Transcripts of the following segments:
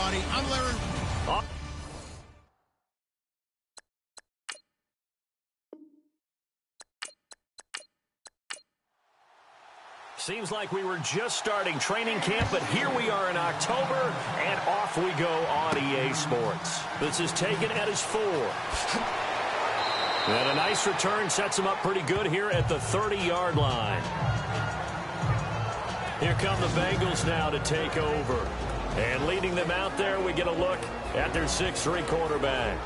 everybody. I'm Larry. Seems like we were just starting training camp, but here we are in October, and off we go on EA Sports. This is taken at his 4. And a nice return sets him up pretty good here at the 30-yard line. Here come the Bengals now to take over. And leading them out there, we get a look at their 6'3" quarterback.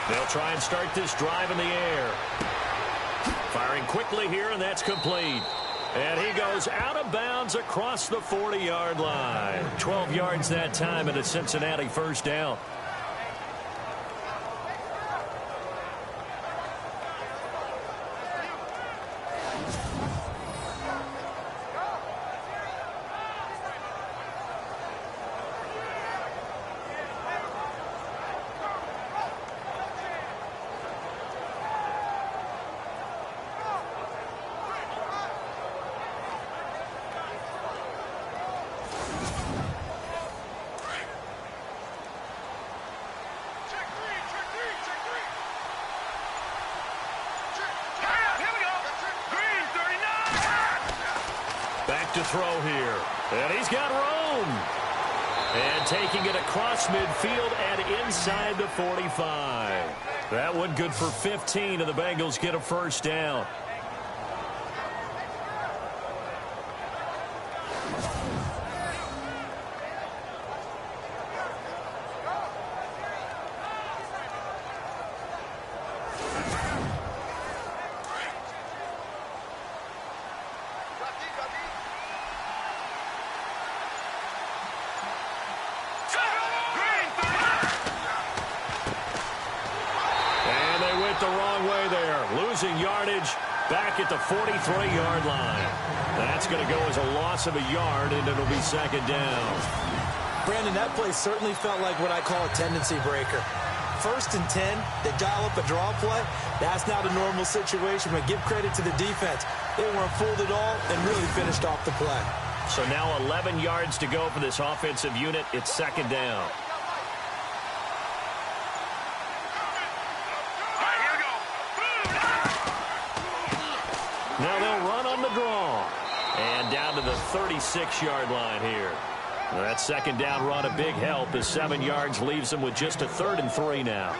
They'll try and start this drive in the air. Firing quickly here, and that's complete. And he goes out of bounds across the 40-yard line. 12 yards that time, and a Cincinnati first down. Back to throw here. And he's got room. And taking it across midfield and inside the 45. That one good for 15, and the Bengals get a first down. The wrong way there. Losing yardage back at the 43-yard line. That's going to go as a loss of a yard, and it'll be second down. Brandon, that play certainly felt like what I call a tendency breaker. 1st and 10, they dial up a draw play. That's not a normal situation, but give credit to the defense. They weren't fooled at all and really finished off the play. So now 11 yards to go for this offensive unit. It's second down. Now they'll run on the draw. And down to the 36-yard line here. Well, that second down run a big help as 7 yards leaves them with just a 3rd and 3 now.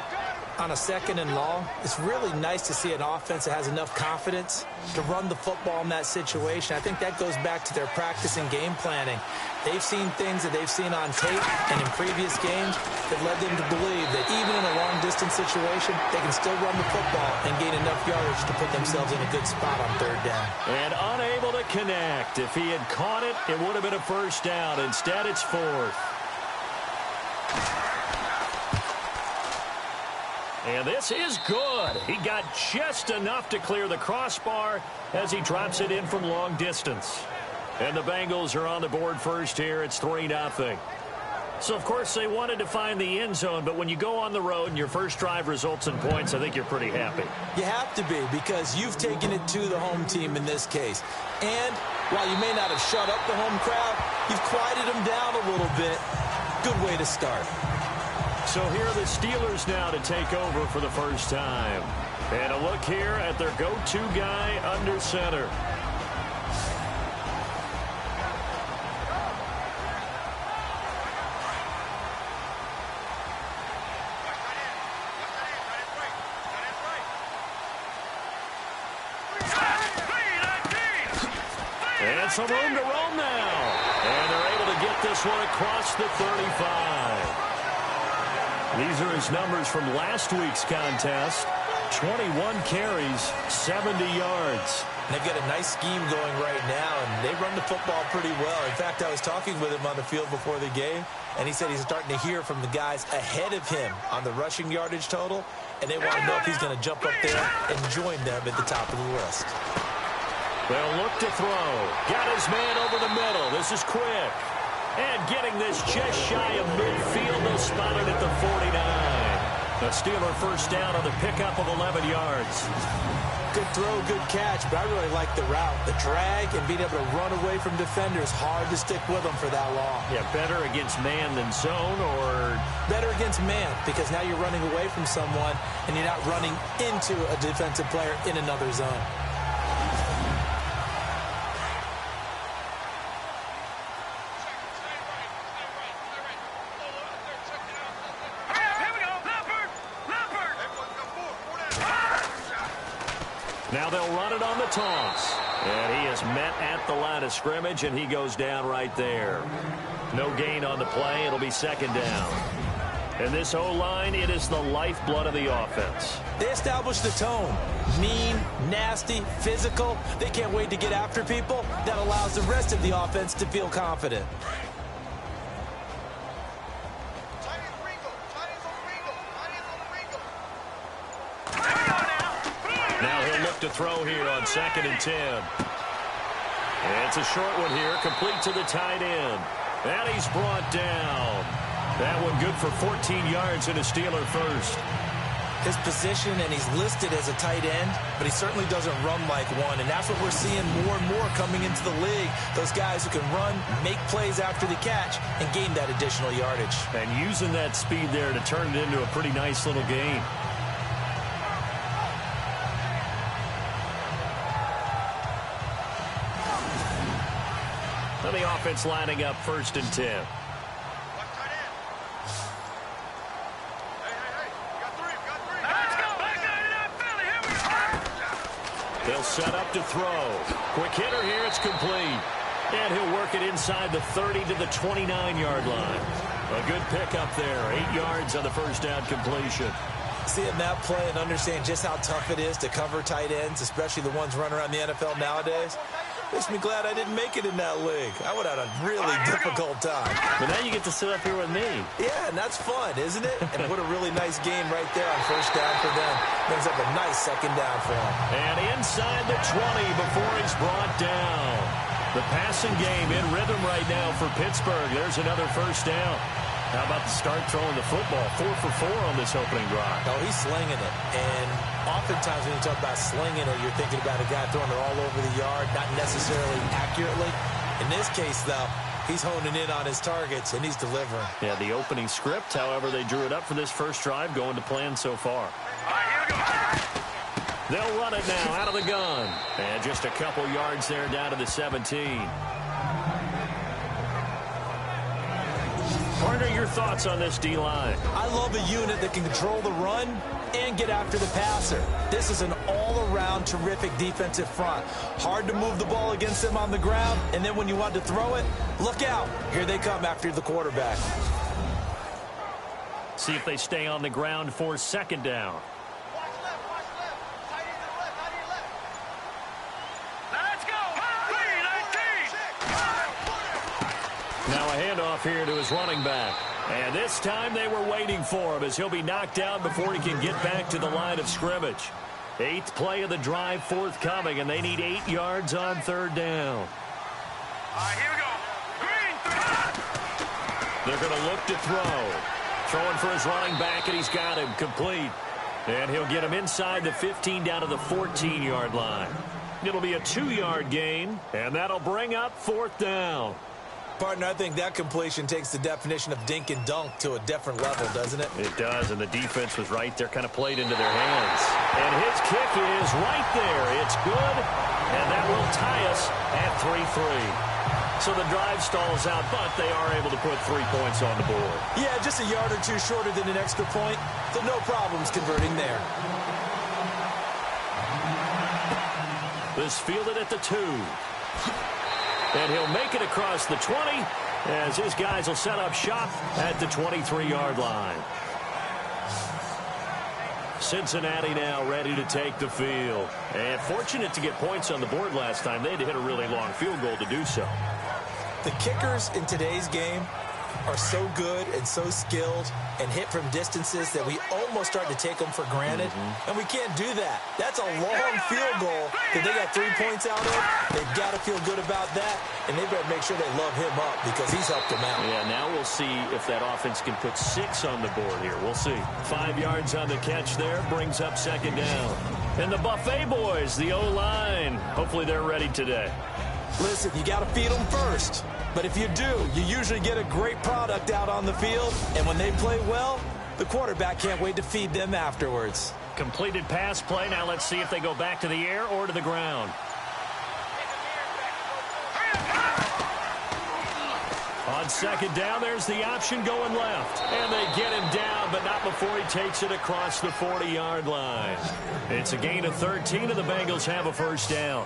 On a 2nd and long, it's really nice to see an offense that has enough confidence to run the football in that situation. I think that goes back to their practice and game planning. They've seen things that they've seen on tape and in previous games that led them to believe that even in a long-distance situation, they can still run the football and gain enough yardage to put themselves in a good spot on 3rd down. And unable to connect. If he had caught it, it would have been a first down. Instead, it's 4th. And this is good. He got just enough to clear the crossbar as he drops it in from long distance. And the Bengals are on the board first here. It's 3-0. So, of course, they wanted to find the end zone, but when you go on the road and your first drive results in points, I think you're pretty happy. You have to be, because you've taken it to the home team in this case. And while you may not have shut up the home crowd, you've quieted them down a little bit. Good way to start. So here are the Steelers now to take over for the first time. And a look here at their go-to guy under center. And some room to roam now. And they're able to get this one across the 35. These are his numbers from last week's contest. 21 carries, 70 yards. They've got a nice scheme going right now, and they run the football pretty well. In fact, I was talking with him on the field before the game, and he said he's starting to hear from the guys ahead of him on the rushing yardage total, and they want to know if he's going to jump up there and join them at the top of the list. They'll look to throw. Got his man over the middle. This is quick. And getting this just shy of midfield, they'll spot it at the 49. A Steeler first down on the pickup of 11 yards. Good throw, good catch, but I really like the route. The drag and being able to run away from defenders, hard to stick with them for that long. Yeah, better against man than zone, or? Better against man, because now you're running away from someone and you're not running into a defensive player in another zone. Now they'll run it on the toss. And he is met at the line of scrimmage, and he goes down right there. No gain on the play. It'll be second down. And this O-line, it is the lifeblood of the offense. They established the tone. Mean, nasty, physical. They can't wait to get after people. That allows the rest of the offense to feel confident. Now he'll look to throw here on 2nd and 10. And it's a short one here, complete to the tight end. And he's brought down. That one good for 14 yards and a Steeler first. His position, and he's listed as a tight end, but he certainly doesn't run like one, and that's what we're seeing more and more coming into the league. Those guys who can run, make plays after the catch, and gain that additional yardage. And using that speed there to turn it into a pretty nice little game. And the offense lining up 1st and 10. They'll set up to throw. Quick hitter here, it's complete. And he'll work it inside the 30 to the 29-yard line. A good pickup there, 8 yards on the first down completion. Seeing that play and understand just how tough it is to cover tight ends, especially the ones running around the NFL nowadays, makes me glad I didn't make it in that league. I would have had a really difficult time. But now you get to sit up here with me. Yeah, and that's fun, isn't it? And what a really nice game right there on first down for them. Brings up a nice second down for them. And inside the 20 before he's brought down. The passing game in rhythm right now for Pittsburgh. There's another first down. How about the start throwing the football? 4 for 4 on this opening drive. Oh, he's slinging it. And oftentimes when you talk about slinging it, you're thinking about a guy throwing it all over the yard, not necessarily accurately. In this case, though, he's honing in on his targets, and he's delivering. Yeah, the opening script, however, they drew it up for this first drive, going to plan so far. They'll run it now out of the gun. And just a couple yards there down to the 17. Partner, your thoughts on this D-line? I love a unit that can control the run and get after the passer. This is an all-around terrific defensive front. Hard to move the ball against them on the ground, and then when you want to throw it, look out. Here they come after the quarterback. See if they stay on the ground for second down. Now a handoff here to his running back. And this time they were waiting for him as he'll be knocked down before he can get back to the line of scrimmage. 8th play of the drive forthcoming, and they need 8 yards on third down. Here we go. Green. They're going to look to throw. Throwing for his running back, and he's got him complete. And he'll get him inside the 15 down to the 14-yard line. It'll be a 2-yard gain, and that'll bring up 4th down. Partner, I think that completion takes the definition of dink and dunk to a different level, doesn't it? It does, and the defense was right there, kind of played into their hands. And his kick is right there. It's good, and that will tie us at 3-3. So the drive stalls out, but they are able to put 3 points on the board. Yeah, just a yard or two shorter than an extra point, so no problems converting there. This fielded at the 2. And he'll make it across the 20 as his guys will set up shop at the 23-yard line. Cincinnati now ready to take the field. And fortunate to get points on the board last time. They had to hit a really long field goal to do so. The kickers in today's game are so good and so skilled and hit from distances that we almost start to take them for granted, and we can't do that. That's a long field goal that they got 3 points out of. They've got to feel good about that, and they better make sure they love him up because he's helped them out. Yeah, now we'll see if that offense can put 6 on the board here. We'll see. 5 yards on the catch there, brings up second down. And the Buffet boys, the O-line, hopefully they're ready today. Listen, you got to feed them first. But if you do, you usually get a great product out on the field. And when they play well, the quarterback can't wait to feed them afterwards. Completed pass play. Now let's see if they go back to the air or to the ground. On second down, there's the option going left. And they get him down, but not before he takes it across the 40-yard line. It's a gain of 13, and the Bengals have a first down.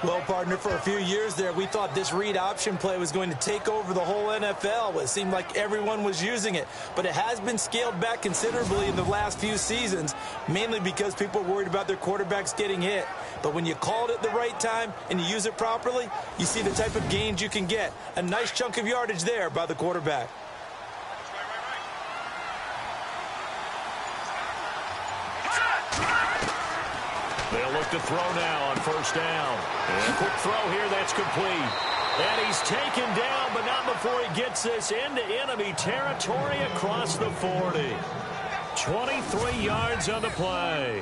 Well, partner, for a few years there, we thought this read option play was going to take over the whole NFL. It seemed like everyone was using it. But it has been scaled back considerably in the last few seasons, mainly because people are worried about their quarterbacks getting hit. But when you call it at the right time and you use it properly, you see the type of gains you can get. A nice chunk of yardage there by the quarterback. They'll look to throw now on first down. And a quick throw here, that's complete. And he's taken down, but not before he gets this into enemy territory across the 40. 23 yards on the play.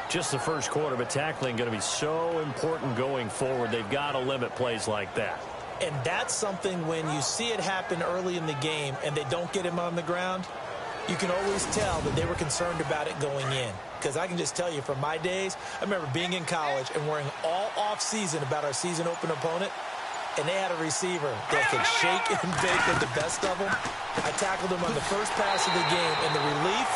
Just the first quarter, but tackling going to be so important going forward. They've got to limit plays like that. And that's something when you see it happen early in the game and they don't get him on the ground, you can always tell that they were concerned about it going in. Because I can just tell you from my days, I remember being in college and worrying all off-season about our season open opponent, and they had a receiver that could shake and bake with the best of them. I tackled him on the first pass of the game, and the relief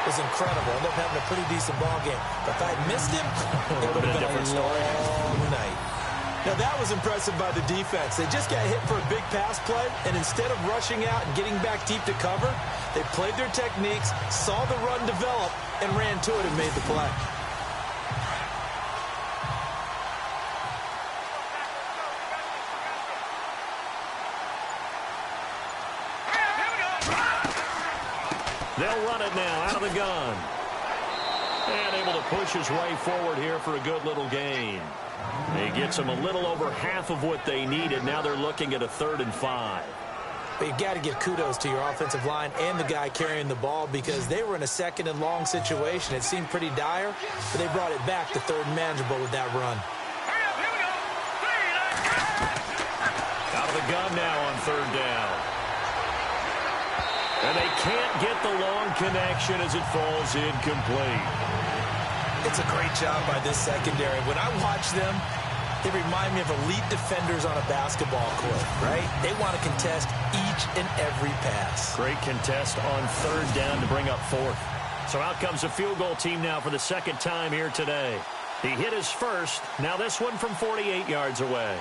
was incredible. I ended up having a pretty decent ball game. But if I had missed him, it would have been a long night. Now, that was impressive by the defense. They just got hit for a big pass play, and instead of rushing out and getting back deep to cover, they played their techniques, saw the run develop, and ran to it and made the play. They'll run it now out of the gun. And able to push his way forward here for a good little gain. He gets them a little over half of what they needed. Now they're looking at a 3rd and 5. But you've got to give kudos to your offensive line and the guy carrying the ball because they were in a 2nd and long situation. It seemed pretty dire, but they brought it back to 3rd and manageable with that run. Out of the gun now on 3rd down. And they can't get the long connection as it falls incomplete. It's a great job by this secondary. When I watch them, they remind me of elite defenders on a basketball court, right? They want to contest each and every pass. Great contest on 3rd down to bring up 4th. So out comes a field goal team now for the 2nd time here today. He hit his first. Now this one from 48 yards away.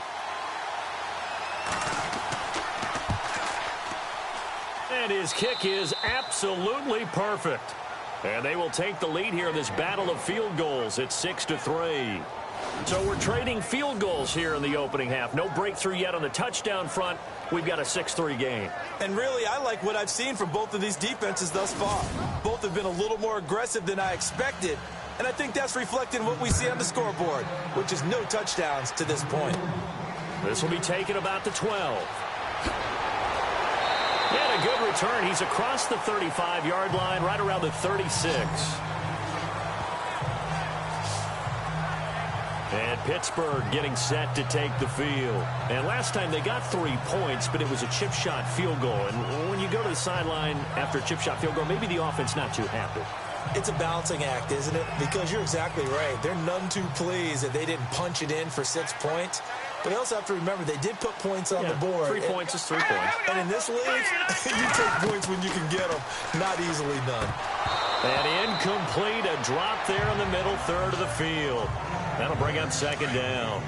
And his kick is absolutely perfect. And they will take the lead here in this battle of field goals. It's 6-3. So we're trading field goals here in the opening half. No breakthrough yet on the touchdown front. We've got a 6-3 game. And really, I like what I've seen from both of these defenses thus far. Both have been a little more aggressive than I expected. And I think that's reflected in what we see on the scoreboard, which is no touchdowns to this point. This will be taken about the 12. And a good return. He's across the 35-yard line, right around the 36. And Pittsburgh getting set to take the field. And last time they got 3 points, but it was a chip shot field goal. And when you go to the sideline after a chip shot field goal, maybe the offense not too happy. It's a balancing act, isn't it? Because you're exactly right. They're none too pleased that they didn't punch it in for 6 points. But they also have to remember they did put points on the board. 3 points is 3 points. And in this league, you take points when you can get them. Not easily done. And incomplete, a drop there in the middle third of the field. That'll bring up 2nd down.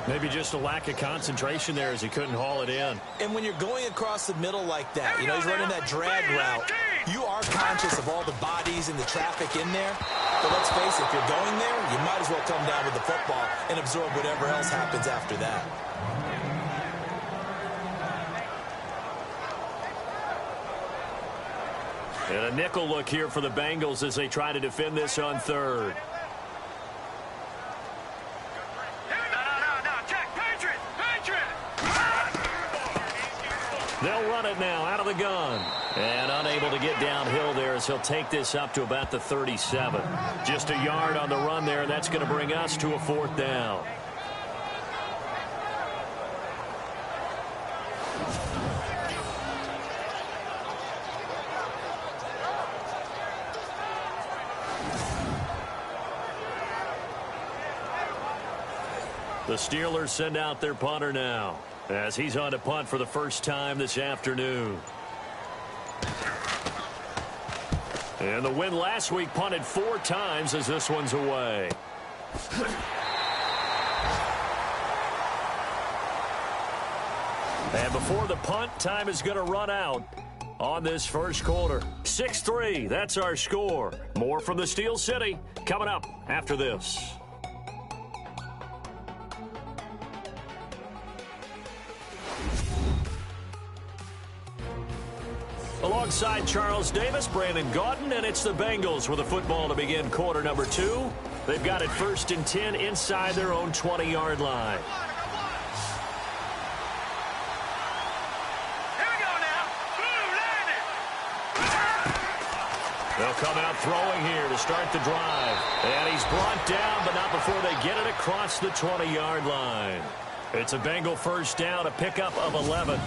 Maybe just a lack of concentration there as he couldn't haul it in. And when you're going across the middle like that, you know, he's running that drag route, you are conscious of all the bodies and the traffic in there. But let's face it, if you're going there, you might as well come down with the football and absorb whatever else happens after that. And a nickel look here for the Bengals as they try to defend this on third. They'll run it now out of the gun. And unable to get downhill there as he'll take this up to about the 37. Just a yard on the run there, and that's going to bring us to a fourth down. The Steelers send out their punter now as he's on to punt for the first time this afternoon. And the win last week punted 4 times as this one's away. And before the punt, time is going to run out on this first quarter. 6-3, that's our score. More from the Steel City coming up after this. Alongside Charles Davis, Brandon Gaudin, and it's the Bengals with a football to begin quarter number 2. They've got it 1st and 10 inside their own 20-yard line. Here we go now. Boom, landed. They'll come out throwing here to start the drive. And he's brought down, but not before they get it across the 20-yard line. It's a Bengal first down, a pickup of 11.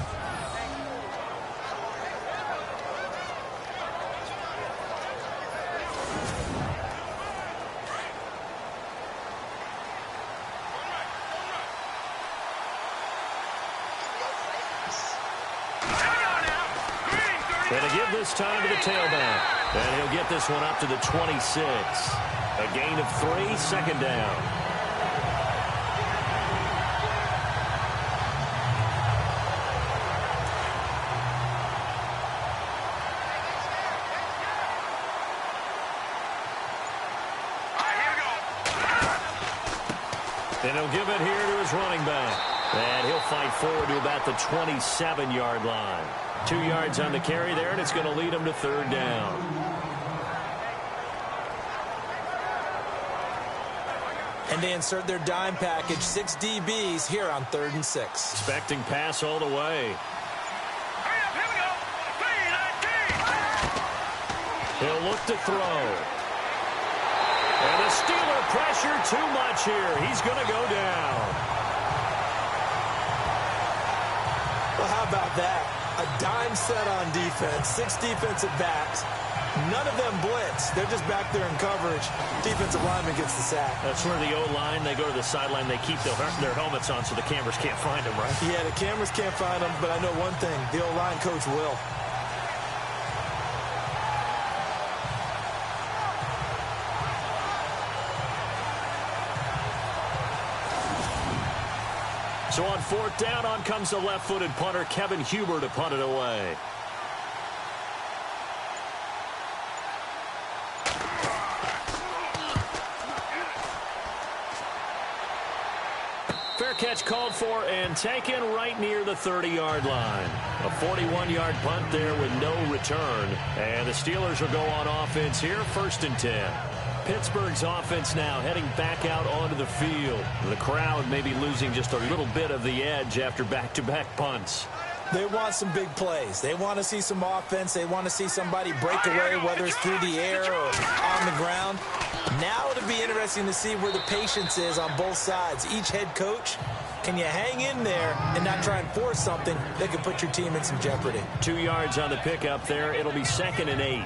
And to give this time to the tailback. And he'll get this one up to the 26. A gain of 3, second down. And he'll give it here to his running back. And he'll fight forward to about the 27-yard line. 2 yards on the carry there, and it's going to lead him to third down. And they insert their dime package, 6 DBs here on 3rd and 6. Expecting pass all the way. Hurry up, here we go. 3-19. He'll look to throw. And the Steeler pressure too much here. He's going to go down. Well, how about that? A dime set on defense, 6 defensive backs. None of them blitz. They're just back there in coverage. Defensive lineman gets the sack. That's where the O-line, they go to the sideline, they keep their helmets on so the cameras can't find them, right? Yeah, the cameras can't find them, but I know one thing. The O-line coach will. So on 4th down, on comes the left-footed punter, Kevin Huber, to punt it away. Fair catch called for and taken right near the 30-yard line. A 41-yard punt there with no return. And the Steelers will go on offense here, 1st and 10. Pittsburgh's offense now heading back out onto the field. The crowd may be losing just a little bit of the edge after back-to-back punts. They want some big plays. They want to see some offense. They want to see somebody break away, whether it's through the air or on the ground. Now it'll be interesting to see where the patience is on both sides. Each head coach, can you hang in there and not try and force something that could put your team in some jeopardy? 2 yards on the pickup there. It'll be 2nd and 8.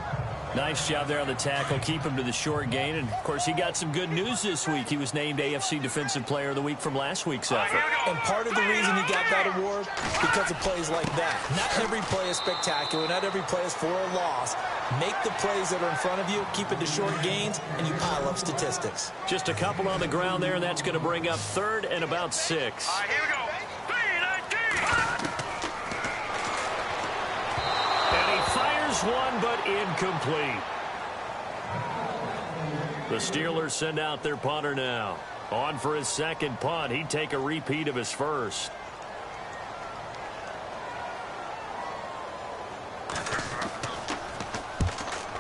Nice job there on the tackle. Keep him to the short gain. And, of course, he got some good news this week. He was named AFC Defensive Player of the Week from last week's effort. And part of the reason he got that award, because of plays like that. Not every play is spectacular. Not every play is for a loss. Make the plays that are in front of you, keep it to short gains, and you pile up statistics. Just a couple on the ground there, and that's going to bring up 3rd and about 6. Here we go. 3-19. One, but incomplete. The Steelers send out their punter now. On for his 2nd punt. He'd take a repeat of his first.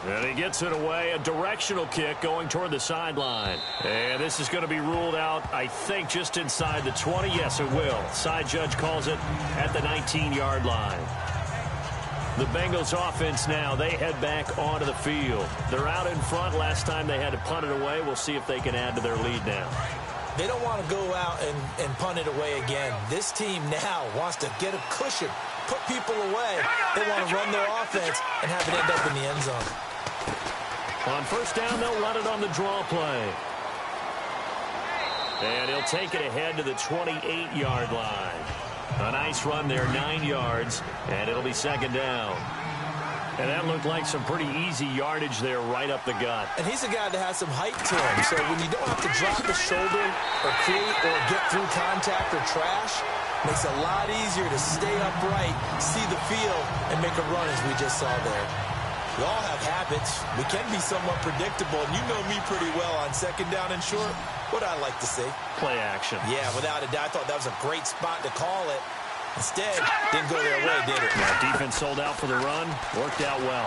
And he gets it away, a directional kick going toward the sideline. And this is going to be ruled out, I think, just inside the 20. Yes, it will. Side judge calls it at the 19-yard line. The Bengals offense now, they head back onto the field. They're out in front. Last time they had to punt it away. We'll see if they can add to their lead now. They don't want to go out and punt it away again. This team now wants to get a cushion, put people away. They want to run their offense and have it end up in the end zone. On first down, they'll run it on the draw play. And he'll take it ahead to the 28-yard line. A nice run there, 9 yards, and it'll be second down. And that looked like some pretty easy yardage there right up the gut. And he's a guy that has some height to him, so when you don't have to drop the shoulder or create or get through contact or trash, it makes it a lot easier to stay upright, see the field, and make a run as we just saw there. We all have habits. We can be somewhat predictable, and you know me pretty well on second down and short. What I like to see. Play action. Yeah, without a doubt, I thought that was a great spot to call it. Instead, didn't go their way, did it? Now, defense sold out for the run. Worked out well.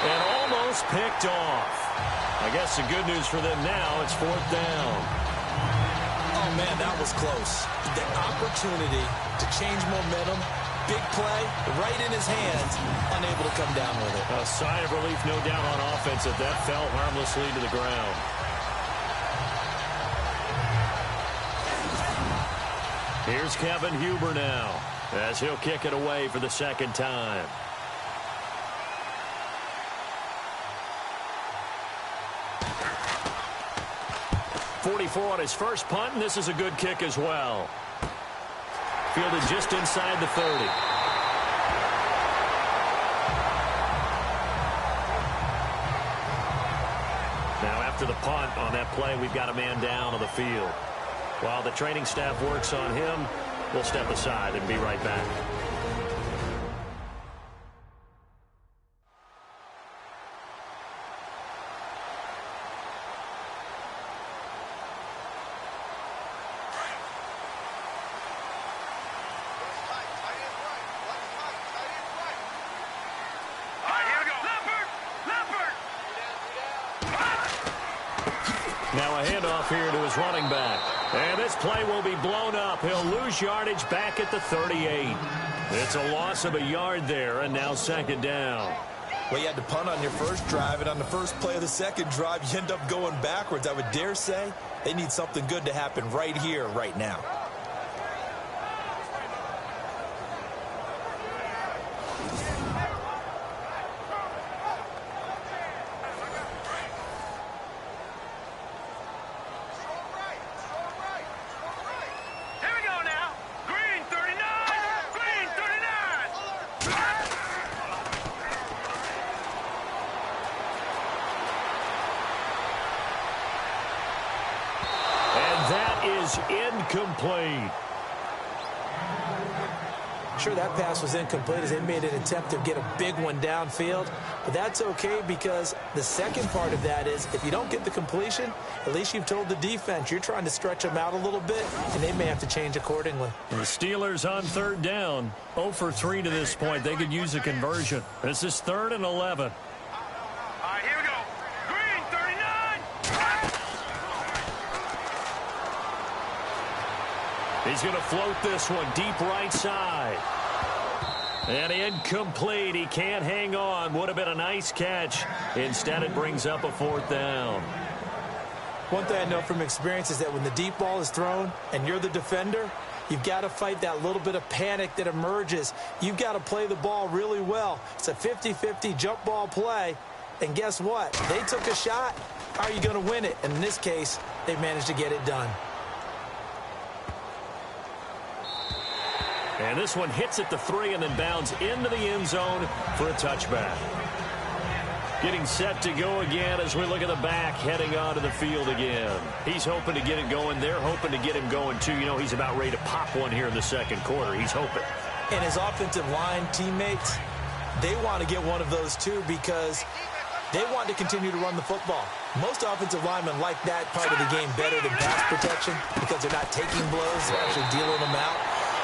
And almost picked off. I guess the good news for them now, it's fourth down. Oh, man, that was close. The opportunity to change momentum, big play, right in his hands, unable to come down with it. A sigh of relief, no doubt, on offense that fell harmlessly to the ground. Here's Kevin Huber now, as he'll kick it away for the second time. .44 on his first punt, and this is a good kick as well. Fielded just inside the 30. Now after the punt on that play, we've got a man down on the field. While the training staff works on him, we'll step aside and be right back. Now a handoff here to his running back. And this play will be blown up. He'll lose yardage back at the 38. It's a loss of a yard there, and now second down. Well, you had to punt on your first drive, and on the first play of the second drive, you end up going backwards. I would dare say they need something good to happen right here, right now. Incomplete. Sure, that pass was incomplete as they made an attempt to get a big one downfield, but that's okay because the second part of that is if you don't get the completion, at least you've told the defense you're trying to stretch them out a little bit, and they may have to change accordingly. The Steelers on third down, 0 for 3 to this point. They could use a conversion. This is 3rd and 11. He's going to float this one deep right side. And incomplete. He can't hang on. Would have been a nice catch. Instead, it brings up a 4th down. One thing I know from experience is that when the deep ball is thrown and you're the defender, you've got to fight that little bit of panic that emerges. You've got to play the ball really well. It's a 50-50 jump ball play. And guess what? They took a shot. How are you going to win it? And in this case, they managed to get it done. And this one hits at the 3 and then bounds into the end zone for a touchback. Getting set to go again as we look at the back heading onto the field again. He's hoping to get it going. They're hoping to get him going, too. You know, he's about ready to pop one here in the second quarter. He's hoping. And his offensive line teammates, they want to get one of those, too, because they want to continue to run the football. Most offensive linemen like that part of the game better than pass protection because they're not taking blows, they're actually dealing them out.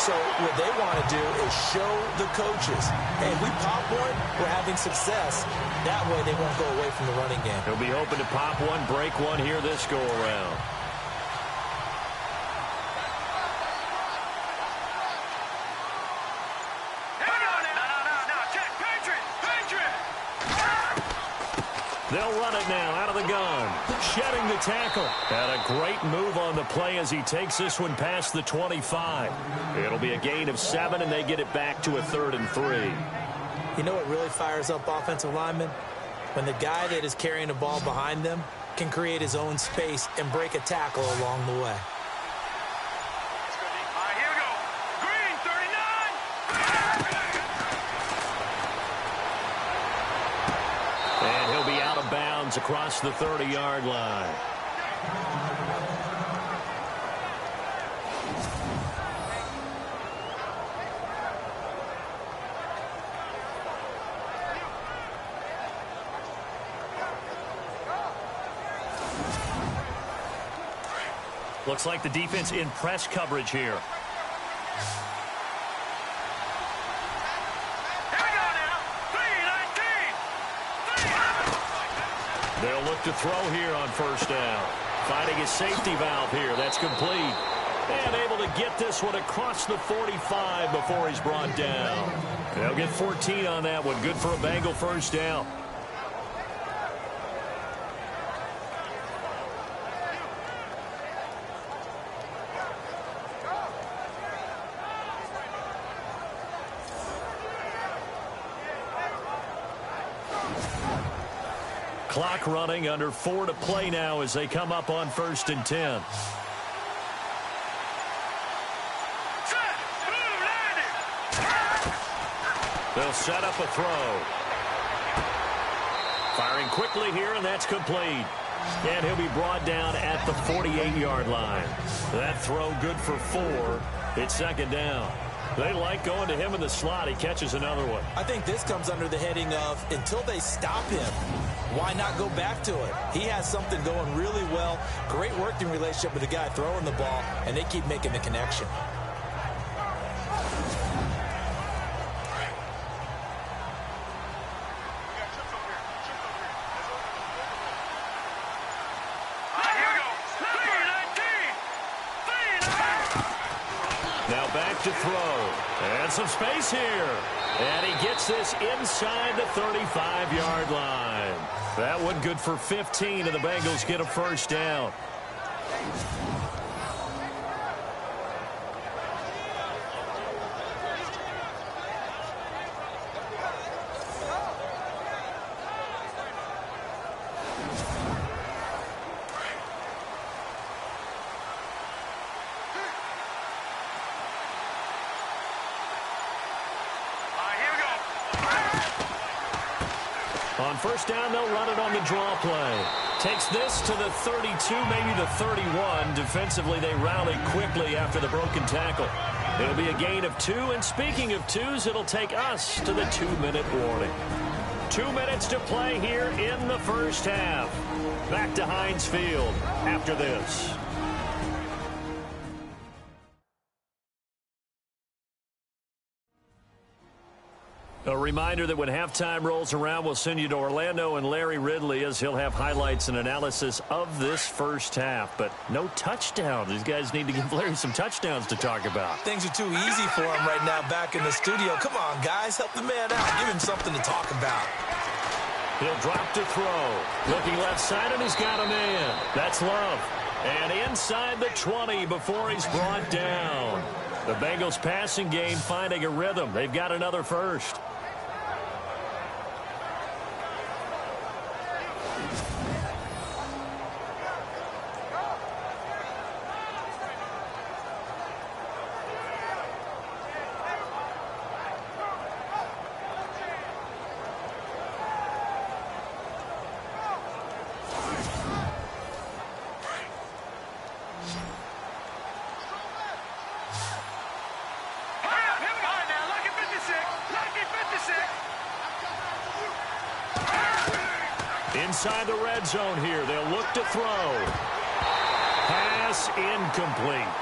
So what they want to do is show the coaches, hey, if we pop one, we're having success. That way they won't go away from the running game. He'll be hoping to pop one, break one here this go-around. They'll run it now out of the gun. Shedding the tackle. And a great move on the play as he takes this one past the 25. It'll be a gain of 7, and they get it back to a 3rd and 3. You know what really fires up offensive linemen? When the guy that is carrying the ball behind them can create his own space and break a tackle along the way. Here we go. Green, 39. And he'll be out of bounds across the 30-yard line. Looks like the defense in press coverage here. Here we go now. 3-19. They'll look to throw here on first down. Finding his safety valve here. That's complete. And able to get this one across the 45 before he's brought down. They'll get 14 on that one. Good for a Bengal first down. Clock running, under 4 to play now as they come up on 1st and 10. They'll set up a throw. Firing quickly here, and that's complete. And he'll be brought down at the 48-yard line. That throw good for 4. It's 2nd down. They like going to him in the slot. He catches another one. I think this comes under the heading of until they stop him, why not go back to it? He has something going really well. Great working relationship with the guy throwing the ball, and they keep making the connection. Now back to throw. And some space here. And he gets this inside the 35-yard line. That one good for 15, and the Bengals get a first down. On first down, they'll run it on the draw play. Takes this to the 32, maybe the 31. Defensively, they rally quickly after the broken tackle. It'll be a gain of 2, and speaking of 2s, it'll take us to the 2-minute warning. 2 minutes to play here in the first half. Back to Heinz Field after this. A reminder that when halftime rolls around, we'll send you to Orlando and Larry Ridley as he'll have highlights and analysis of this first half. But no touchdowns. These guys need to give Larry some touchdowns to talk about. Things are too easy for him right now back in the studio. Come on, guys. Help the man out. Give him something to talk about. He'll drop to throw. Looking left side, and he's got a man. That's Love. And inside the 20 before he's brought down. The Bengals passing game finding a rhythm. They've got another first. Inside the red zone here. They'll look to throw. Pass incomplete.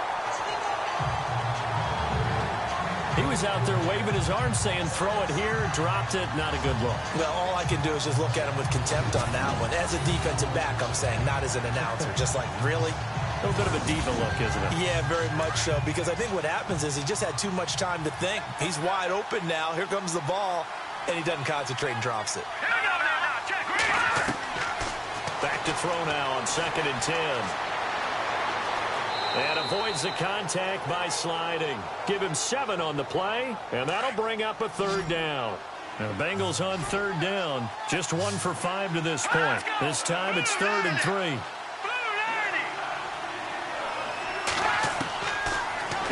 was out there waving his arms saying, throw it here, dropped it, not a good look. Well, all I can do is just look at him with contempt on that one. As a defensive back, I'm saying, not as an announcer. Just like, really? A little bit of a diva look, isn't it? Yeah, very much so, because I think what happens is he just had too much time to think. He's wide open now. Here comes the ball, and he doesn't concentrate and drops it. Here we go now. Check. Green. Back to throw now on 2nd and 10. And avoids the contact by sliding. Give him 7 on the play, and that'll bring up a 3rd down. Now, the Bengals on 3rd down. Just 1 for 5 to this point. This time it's 3rd and 3.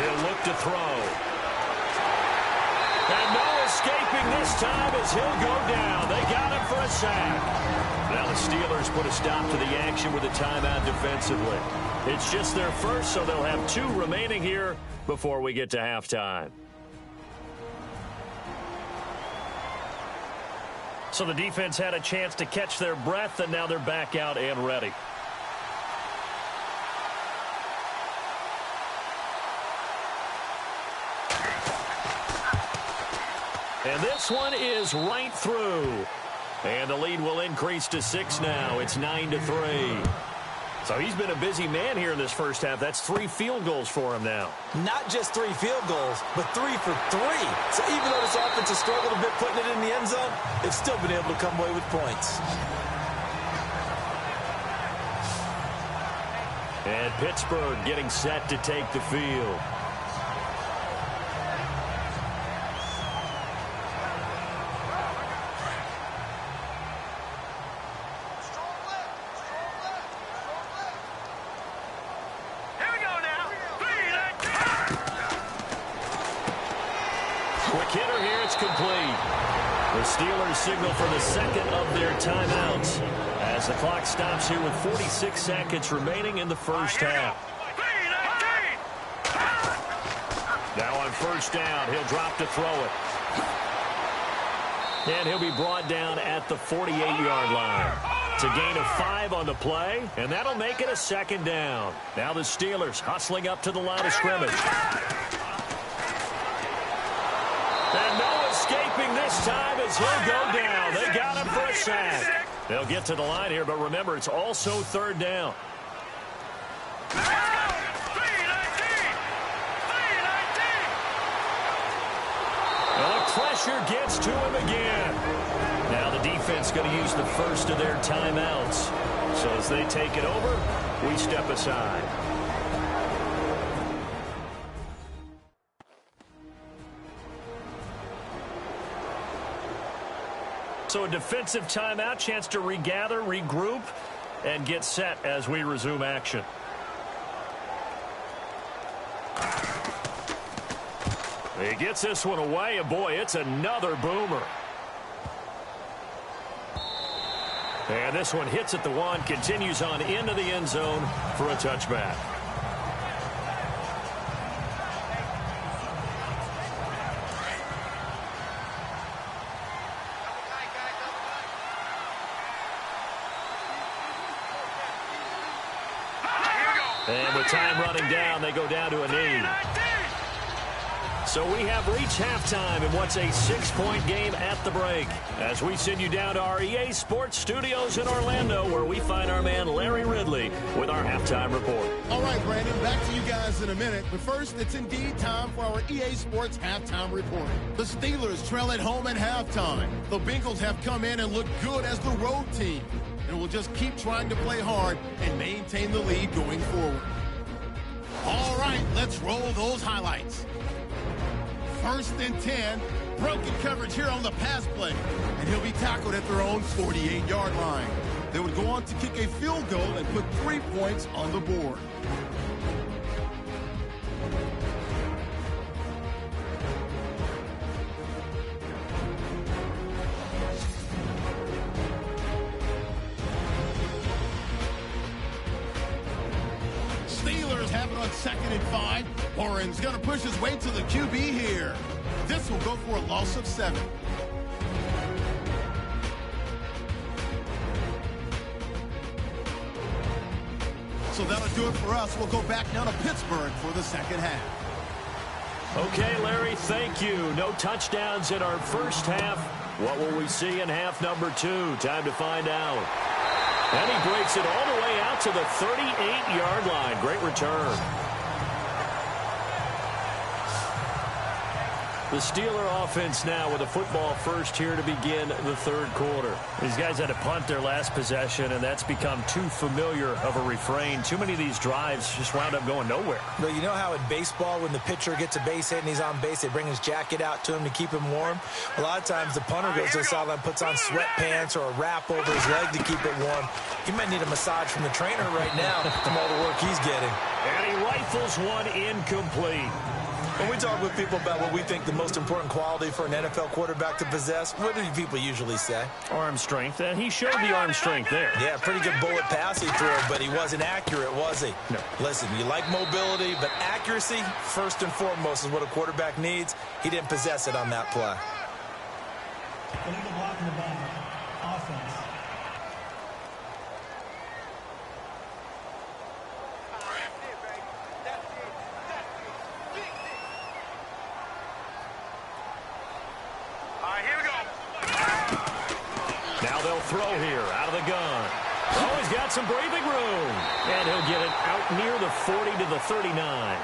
He'll look to throw. And no escaping this time as he'll go down. They got him for a sack. Now the Steelers put a stop to the action with a timeout defensively. It's just their first, so they'll have 2 remaining here before we get to halftime. So the defense had a chance to catch their breath, and now they're back out and ready. And this one is right through. And the lead will increase to 6 now. It's 9-3. So he's been a busy man here in this first half. That's 3 field goals for him now. Not just 3 field goals, but 3 for 3. So even though this offense has struggled a bit putting it in the end zone, they've still been able to come away with points. And Pittsburgh getting set to take the field. Steelers signal for the 2nd of their timeouts as the clock stops here with 46 seconds remaining in the first half. Now on 1st down, he'll drop to throw it. And he'll be brought down at the 48-yard line. It's a gain of 5 on the play, and that'll make it a 2nd down. Now the Steelers hustling up to the line of scrimmage. And no escaping this time as he'll go down. They got him for a sack. They'll get to the line here, but remember, it's also 3rd down. Well, the pressure gets to him again. Now the defense going to use the first of their timeouts. So as they take it over, we step aside. So a defensive timeout, chance to regather, regroup, and get set as we resume action. He gets this one away, and boy, it's another boomer. And this one hits at the 1, continues on into the end zone for a touchback. And with time running down, they go down to a knee. So we have reached halftime in what's a 6-point game at the break. As we send you down to our EA Sports Studios in Orlando, where we find our man Larry Ridley with our halftime report. All right, Brandon, back to you guys in a minute. But first, it's indeed time for our EA Sports halftime report. The Steelers trail at home at halftime. The Bengals have come in and looked good as the road team, and will just keep trying to play hard and maintain the lead going forward. All right, let's roll those highlights. 1st and 10, broken coverage here on the pass play, and he'll be tackled at their own 48-yard line. They would go on to kick a field goal and put 3 points on the board. Steelers have it on 2nd and 5. Oren's going to push his way to the QB here. This will go for a loss of 7. So that'll do it for us. We'll go back now to Pittsburgh for the 2nd half. Okay, Larry, thank you. No touchdowns in our first half. What will we see in half number 2? Time to find out. And he breaks it all the way out to the 38-yard line. Great return. The Steeler offense now with a football first here to begin the third quarter. These guys had to punt their last possession, and that's become too familiar of a refrain. Too many of these drives just wound up going nowhere. But you know how in baseball, when the pitcher gets a base hit and he's on base, they bring his jacket out to him to keep him warm? A lot of times the punter goes to the sideline, puts on sweatpants or a wrap over his leg to keep it warm. He might need a massage from the trainer right now from all the work he's getting. And he rifles one incomplete. When we talk with people about what we think the most important quality for an NFL quarterback to possess, what do people usually say? Arm strength, and he showed the arm strength there. Yeah, pretty good bullet pass he threw, but he wasn't accurate, was he? No. Listen, you like mobility, but accuracy, first and foremost, is what a quarterback needs. He didn't possess it on that play. Illegal block in the back. Offense. Now they'll throw here out of the gun. Oh, he's got some breathing room. And he'll get it out near the 40 to the 39.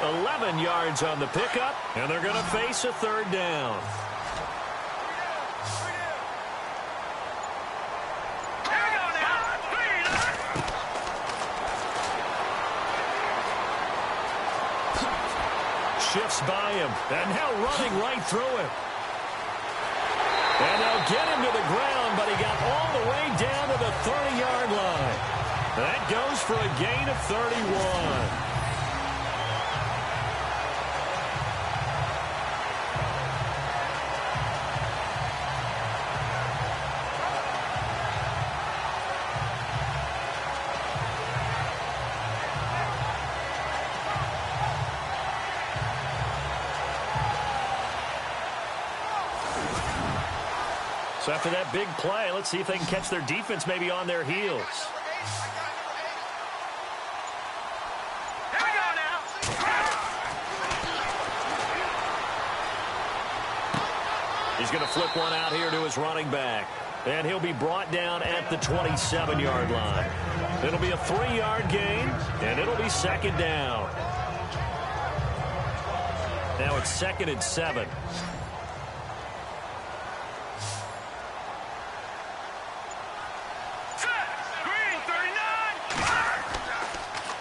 11 yards on the pickup, and they're going to face a third down. Shifts by him, and now running right through him. And they'll get him to the ground, but he got all the way down to the 30-yard line. That goes for a gain of 31. So after that big play, let's see if they can catch their defense maybe on their heels. Here we go now. He's going to flip one out here to his running back. And he'll be brought down at the 27-yard line. It'll be a 3-yard gain, and it'll be second down. Now it's 2nd and 7.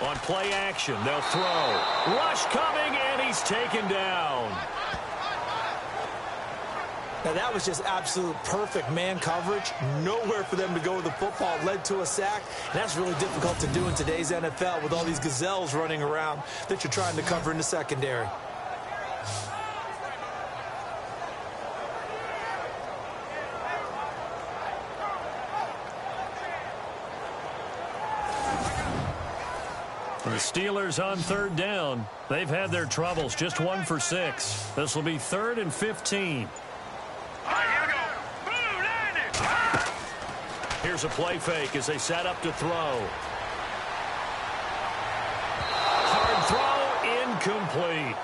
On play action, they'll throw. Rush coming, and he's taken down. Now, that was just absolute perfect man coverage. Nowhere for them to go with the football. Led to a sack. And that's really difficult to do in today's NFL with all these gazelles running around that you're trying to cover in the secondary. The Steelers on third down. They've had their troubles. Just 1 for 6. This will be 3rd and 15. Here's a play fake as they set up to throw. Hard throw, incomplete.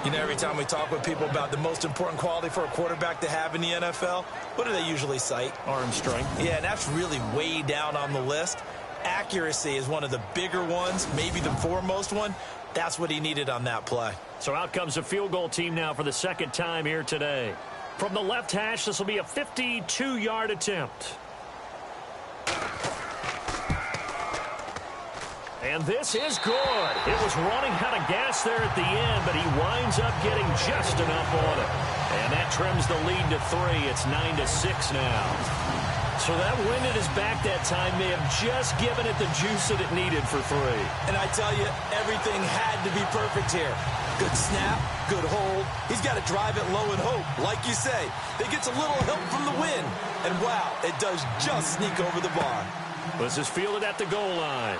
You know, every time we talk with people about the most important quality for a quarterback to have in the NFL, what do they usually cite? Arm strength. Yeah, and that's really way down on the list. Accuracy is one of the bigger ones, maybe the foremost one. That's what he needed on that play. So out comes a field goal team now for the second time here today. From the left hash, this will be a 52-yard attempt. And this is good. It was running out of gas there at the end, but he winds up getting just enough on it. And that trims the lead to 3. It's 9-6 now. So that wind at his back that time may have just given it the juice that it needed for 3. And I tell you, everything had to be perfect here. Good snap, good hold. He's got to drive it low and hope. Like you say, it gets a little help from the wind. And wow, it does just sneak over the bar. This is fielded at the goal line.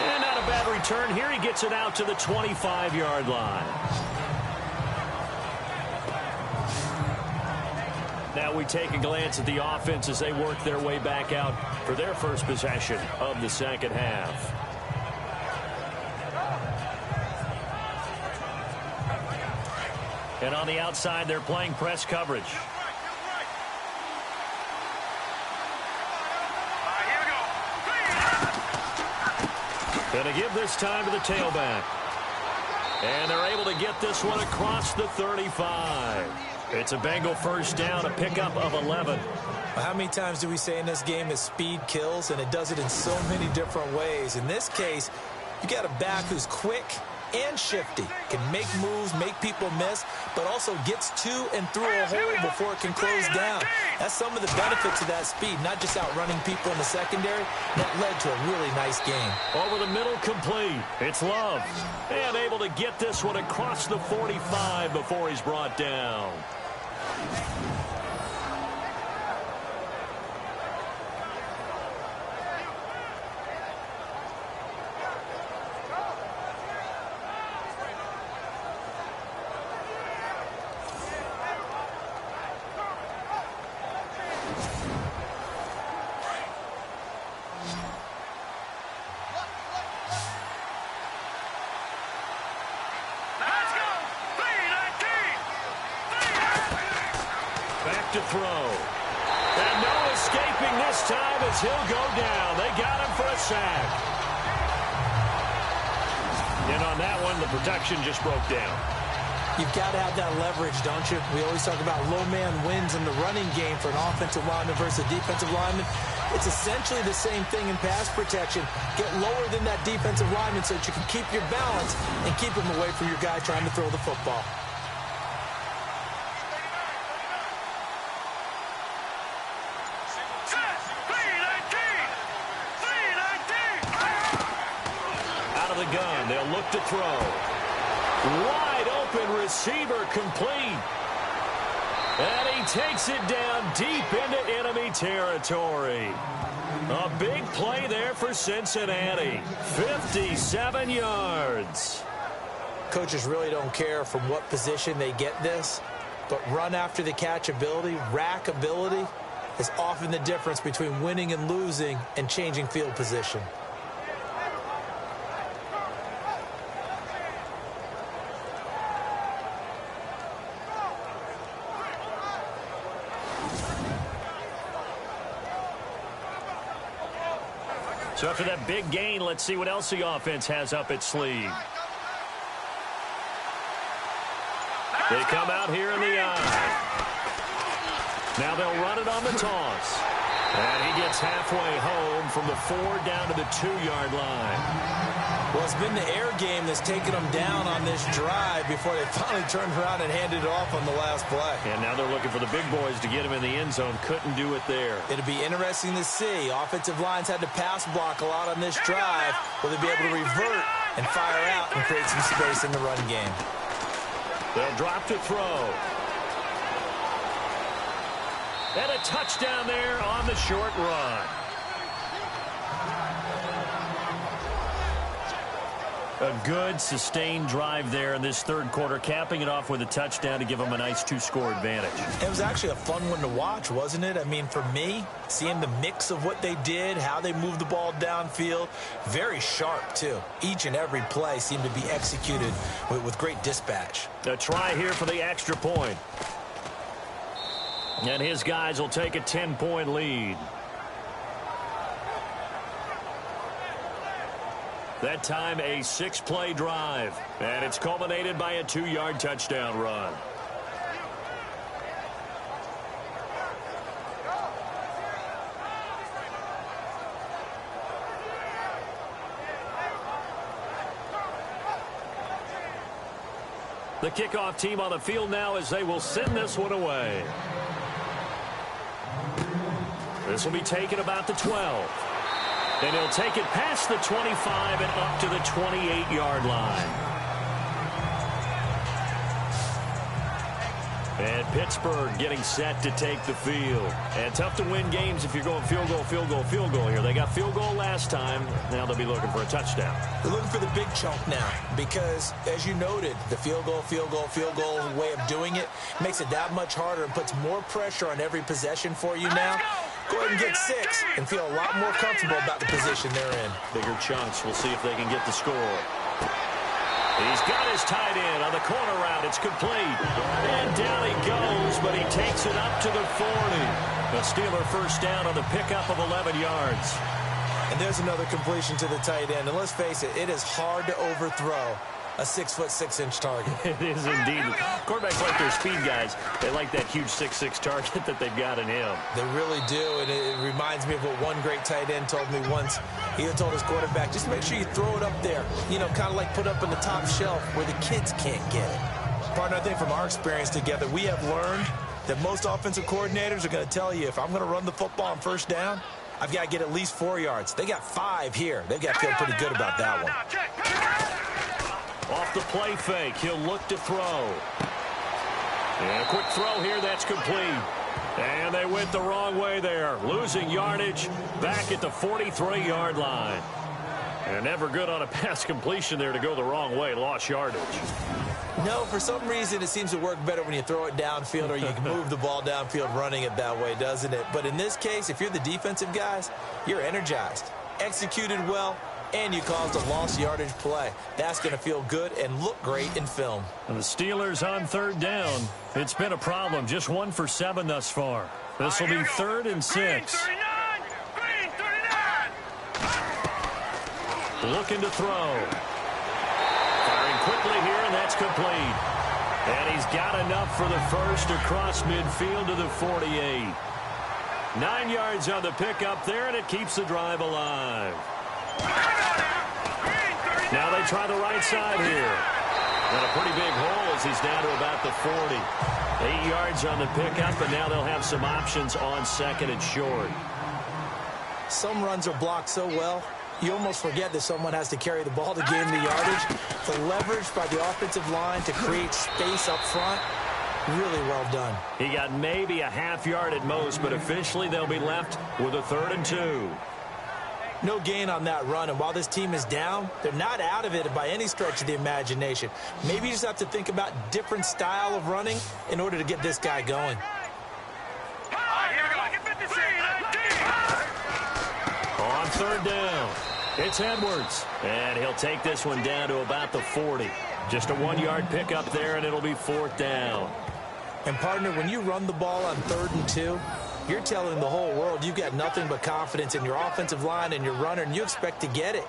And not a bad return here. He gets it out to the 25-yard line. Now we take a glance at the offense as they work their way back out for their first possession of the second half. And on the outside, they're playing press coverage. Going to give this time to the tailback. And they're able to get this one across the 35. It's a Bengal first down, a pickup of 11. Well, how many times do we say in this game that speed kills, and it does it in so many different ways? In this case, you got a back who's quick and shifty, can make moves, make people miss, but also gets to and through a hole before it can close down. That's some of the benefits of that speed, not just outrunning people in the secondary. That led to a really nice game. Over the middle, complete. It's Love. And able to get this one across the 45 before he's brought down. To throw. And no escaping this time as he'll go down. They got him for a sack. And on that one, the protection just broke down. You've got to have that leverage, don't you? We always talk about low man wins in the running game for an offensive lineman versus a defensive lineman. It's essentially the same thing in pass protection. Get lower than that defensive lineman so that you can keep your balance and keep him away from your guy trying to throw the football. Gun. They'll look to throw. Wide open receiver complete. And he takes it down deep into enemy territory. A big play there for Cincinnati. 57 yards. Coaches really don't care from what position they get this, but run after the catch ability, rack ability, is often the difference between winning and losing and changing field position. So after that big gain, let's see what else the offense has up its sleeve. They come out here in the eye. Now they'll run it on the toss. And he gets halfway home from the 4 down to the 2-yard line. Well, it's been the air game that's taken them down on this drive before they finally turned around and handed it off on the last play. And now they're looking for the big boys to get him in the end zone. Couldn't do it there. It'll be interesting to see. Offensive lines had to pass block a lot on this drive. Will they be able to revert and fire out and create some space in the run game? They'll drop to throw. And a touchdown there on the short run. A good, sustained drive there in this third quarter, capping it off with a touchdown to give them a nice 2-score advantage. It was actually a fun one to watch, wasn't it? I mean, for me, seeing the mix of what they did, how they moved the ball downfield, very sharp, too. Each and every play seemed to be executed with great dispatch. A try here for the extra point. And his guys will take a 10-point lead. That time a 6-play drive. And it's culminated by a 2-yard touchdown run. The kickoff team on the field now as they will send this one away. This will be taken about the 12. And he'll take it past the 25 and up to the 28-yard line. And Pittsburgh getting set to take the field. And tough to win games if you're going field goal, field goal, field goal here. They got field goal last time. Now they'll be looking for a touchdown. They're looking for the big chunk now because, as you noted, the field goal way of doing it makes it that much harder and puts more pressure on every possession for you now. Go ahead and get 6 and feel a lot more comfortable about the position they're in. Bigger chunks. We'll see if they can get the score. He's got his tight end on the corner route. It's complete. And down he goes, but he takes it up to the 40. The Steeler first down on the pickup of 11 yards. And there's another completion to the tight end. And let's face it, it is hard to overthrow a 6'6" target. It is indeed. Quarterbacks like their speed guys. They like that huge 6'6" target that they've got in him. They really do, and it reminds me of what one great tight end told me once. He had told his quarterback, just make sure you throw it up there, you know, kind of like put up in the top shelf where the kids can't get it. Partner, I think from our experience together, we have learned that most offensive coordinators are going to tell you, if I'm going to run the football on first down, I've got to get at least 4 yards. They got 5 here. They've got to feel pretty good about that one. Off the play fake, he'll look to throw. And a quick throw here, that's complete. And they went the wrong way there, losing yardage back at the 43-yard line. And never good on a pass completion there to go the wrong way, lost yardage. No, for some reason it seems to work better when you throw it downfield or you can move the ball downfield running it that way, doesn't it? But in this case, if you're the defensive guys, you're energized, executed well, and you caused a lost yardage play. That's going to feel good and look great in film. And the Steelers on third down. It's been a problem. Just 1 for 7 thus far. This will be 3rd and 6. Green 39. Looking to throw. Firing quickly here, and that's complete. And he's got enough for the first across midfield to the 48. 9 yards on the pickup there, and it keeps the drive alive. Now they try the right side here. And a pretty big hole as he's down to about the 40. 8 yards on the pickup, and now they'll have some options on 2nd and short. Some runs are blocked so well, you almost forget that someone has to carry the ball to gain the yardage. The leverage by the offensive line to create space up front, really well done. He got maybe a half yard at most, but officially they'll be left with a 3rd and 2. No gain on that run, and while this team is down, they're not out of it by any stretch of the imagination. Maybe you just have to think about different style of running in order to get this guy going. On 3rd down, it's Edwards, and he'll take this one down to about the 40. Just a 1-yard pickup there, and it'll be 4th down. And, partner, when you run the ball on 3rd and 2, you're telling the whole world you've got nothing but confidence in your offensive line and your runner, and you expect to get it.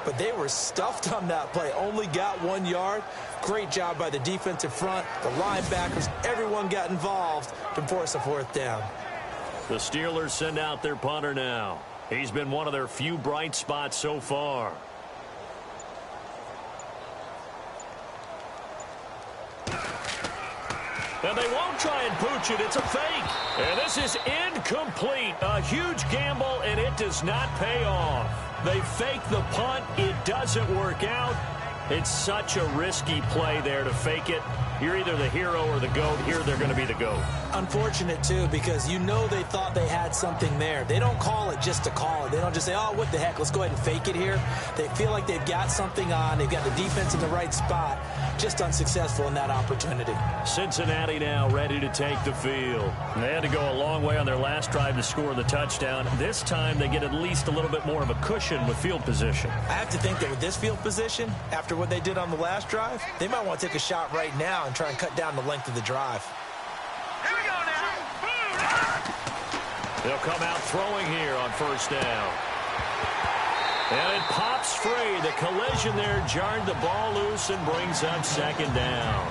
But they were stuffed on that play, only got 1 yard. Great job by the defensive front, the linebackers, everyone got involved to force a 4th down. The Steelers send out their punter now. He's been one of their few bright spots so far. And they won't try and pooch it. It's a fake. And this is incomplete. A huge gamble, and it does not pay off. They fake the punt. It doesn't work out. It's such a risky play there to fake it. You're either the hero or the GOAT. Here they're going to be the GOAT. Unfortunate, too, because you know they thought they had something there. They don't call it just to call it. They don't just say, oh, what the heck, let's go ahead and fake it here. They feel like they've got something on. They've got the defense in the right spot. Just unsuccessful in that opportunity. Cincinnati now ready to take the field. They had to go a long way on their last drive to score the touchdown. This time they get at least a little bit more of a cushion with field position. I have to think that with this field position, after what they did on the last drive, they might want to take a shot right now and try and cut down the length of the drive. Here we go now. They'll come out throwing here on 1st down. And it pops free. The collision there jarred the ball loose and brings up 2nd down.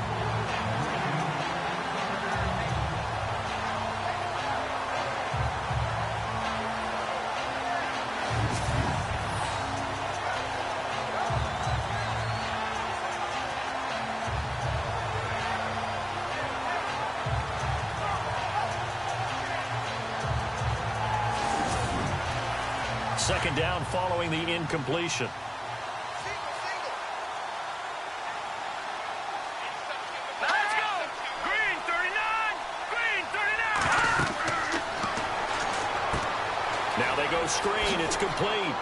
Second down following the incompletion. Let's go. Green 39. Green 39. Now they go screen. It's complete.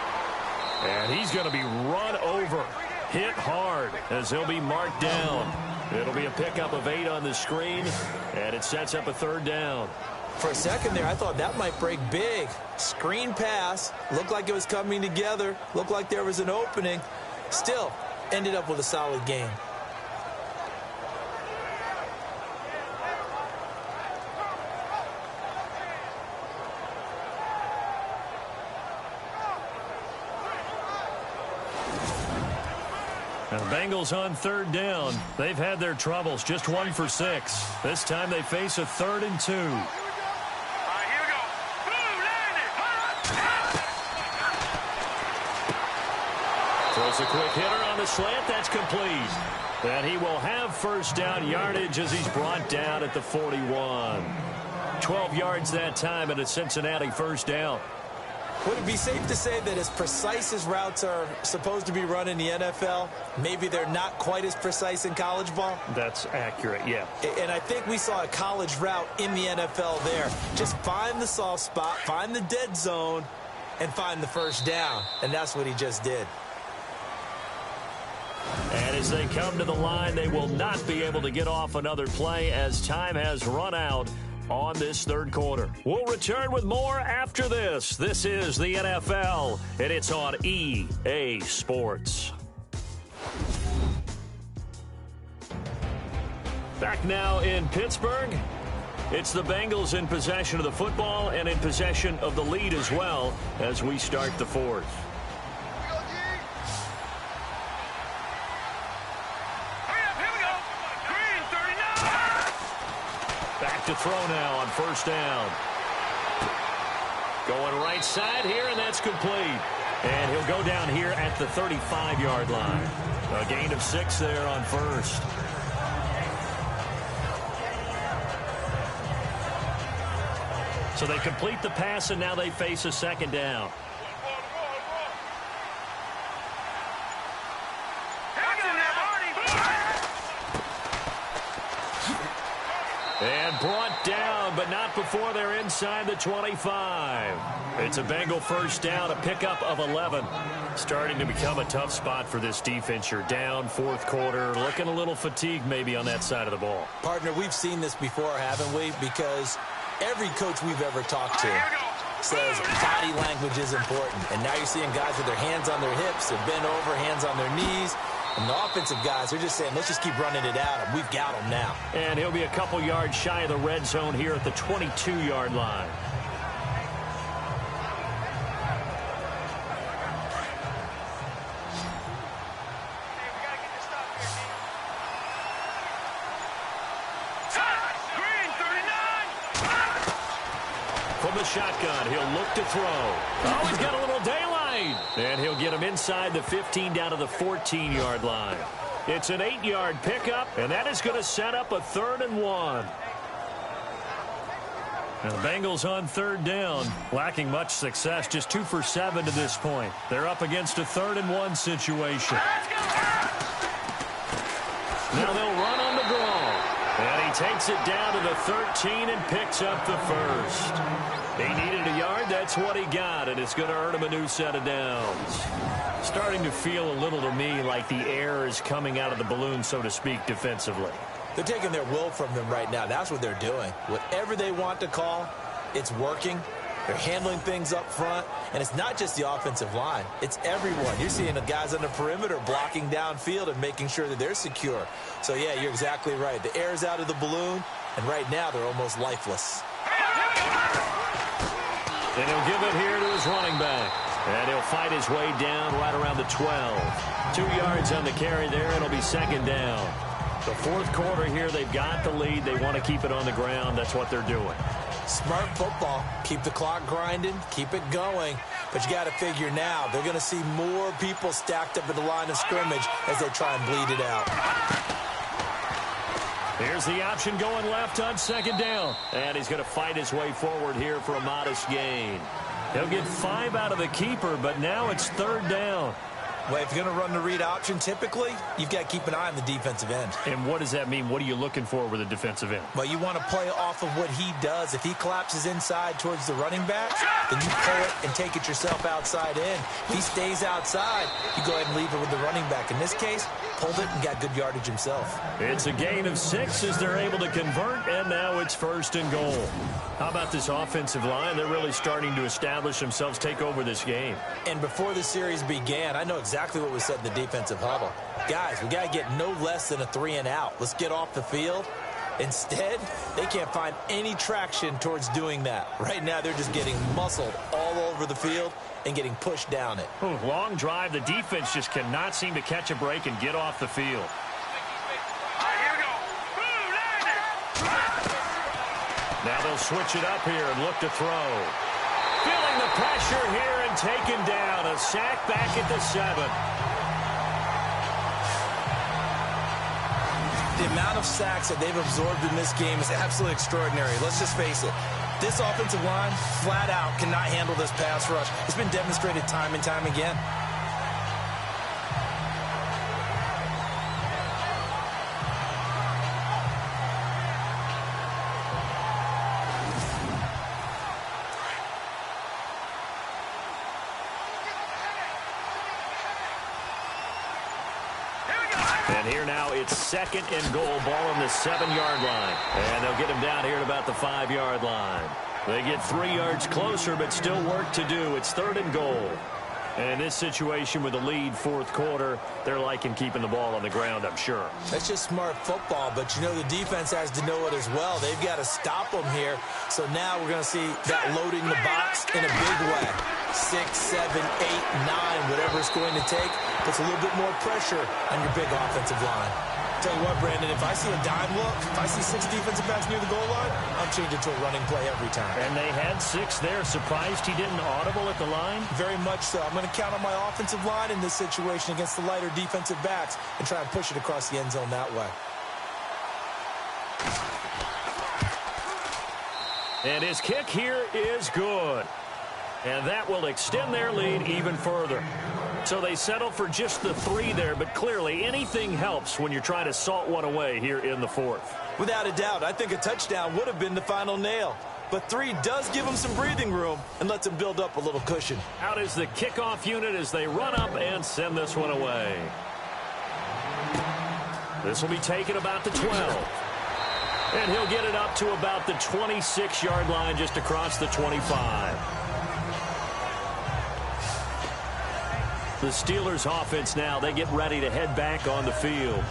And he's going to be run over. Hit hard as he'll be marked down. It'll be a pickup of 8 on the screen, and it sets up a 3rd down. For a second there, I thought that might break big. Screen pass. Looked like it was coming together. Looked like there was an opening. Still, ended up with a solid game. And the Bengals on third down. They've had their troubles, just 1 for 6. This time they face a 3rd and 2. All right, here we go. Boom, land it. Throws a quick hitter on the slant. That's complete. And he will have first down yardage as he's brought down at the 41. 12 yards that time and a Cincinnati first down. Would it be safe to say that as precise as routes are supposed to be run in the NFL, maybe they're not quite as precise in college ball? That's accurate, yeah. And I think we saw a college route in the NFL there. Just find the soft spot, find the dead zone, and find the first down. And that's what he just did. And as they come to the line, they will not be able to get off another play as time has run out on this third quarter. We'll return with more after this. This is the NFL, and it's on EA Sports. Back now in Pittsburgh. It's the Bengals in possession of the football and in possession of the lead as well as we start the fourth. To throw now on first down. Going right side here, and that's complete. And he'll go down here at the 35-yard line. A gain of 6 there on first. So they complete the pass, and now they face a second down. And brought down, but not before they're inside the 25. It's a Bengal first down, a pickup of 11. Starting to become a tough spot for this defense. You're down, fourth quarter, looking a little fatigued maybe on that side of the ball. Partner, we've seen this before, haven't we? Because every coach we've ever talked to says body language is important. And now you're seeing guys with their hands on their hips, they're bent over, hands on their knees. And the offensive guys, they're just saying, let's just keep running it at him. We've got him now. And he'll be a couple yards shy of the red zone here at the 22-yard line. From the shotgun, he'll look to throw. Oh, he's got a little daylight. And he'll get him inside the 15 down to the 14-yard line. It's an 8-yard pickup, and that is going to set up a 3rd and 1. And the Bengals on third down, lacking much success, just 2 for 7 to this point. They're up against a 3rd and 1 situation. Now they'll run on the draw. And he takes it down to the 13 and picks up the first. He needed a yard. That's what he got, and it's going to earn him a new set of downs. Starting to feel a little to me like the air is coming out of the balloon, so to speak, defensively. They're taking their will from them right now. That's what they're doing. Whatever they want to call, it's working. They're handling things up front. And it's not just the offensive line. It's everyone. You're seeing the guys on the perimeter blocking downfield and making sure that they're secure. So, yeah, you're exactly right. The air's out of the balloon, and right now they're almost lifeless. And he'll give it here to his running back. And he'll fight his way down right around the 12. 2 yards on the carry there. It'll be second down. The fourth quarter here, they've got the lead. They want to keep it on the ground. That's what they're doing. Smart football. Keep the clock grinding. Keep it going. But you got to figure now, they're going to see more people stacked up at the line of scrimmage as they try and bleed it out. Here's the option going left on second down. And he's going to fight his way forward here for a modest gain. He'll get 5 out of the keeper, but now it's third down. Well, if you're going to run the read option, typically, you've got to keep an eye on the defensive end. And what does that mean? What are you looking for with a defensive end? Well, you want to play off of what he does. If he collapses inside towards the running back, then you pull it and take it yourself outside in. If he stays outside, you go ahead and leave it with the running back. In this case, pulled it and got good yardage himself. It's a gain of 6 as they're able to convert, and now it's 1st and goal. How about this offensive line? They're really starting to establish themselves, take over this game. And before the series began, I know exactly what was said in the defensive huddle. Guys, we got to get no less than a 3-and-out. Let's get off the field. Instead, they can't find any traction towards doing that. Right now, they're just getting muscled all over the field and getting pushed down it. Ooh, long drive. The defense just cannot seem to catch a break and get off the field. Here we go. Now they'll switch it up here and look to throw. Feeling the pressure here and taken down. A sack back at the 7. The amount of sacks that they've absorbed in this game is absolutely extraordinary. Let's just face it. This offensive line, flat out, cannot handle this pass rush. It's been demonstrated time and time again. And here now it's 2nd and goal, ball on the 7-yard line. And they'll get him down here at about the 5-yard line. They get 3 yards closer, but still work to do. It's 3rd and goal. And this situation with the lead 4th quarter, they're liking keeping the ball on the ground, I'm sure. That's just smart football, but you know the defense has to know it as well. They've got to stop them here. So now we're going to see that loading the box in a big way. 6, 7, 8, 9, whatever it's going to take, puts a little bit more pressure on your big offensive line. Tell you what, Brandon, if I see a dime look, if I see 6 defensive backs near the goal line, I'm changing to a running play every time. And they had 6 there. Surprised he didn't audible at the line? Very much so. I'm going to count on my offensive line in this situation against the lighter defensive backs and try and push it across the end zone that way. And his kick here is good. And that will extend their lead even further. So they settle for just the 3 there, but clearly anything helps when you're trying to salt one away here in the 4th. Without a doubt, I think a touchdown would have been the final nail. But 3 does give them some breathing room and lets them build up a little cushion. Out is the kickoff unit as they run up and send this one away. This will be taken about the 12. And he'll get it up to about the 26-yard line just across the 25. The Steelers offense now, they get ready to head back on the field.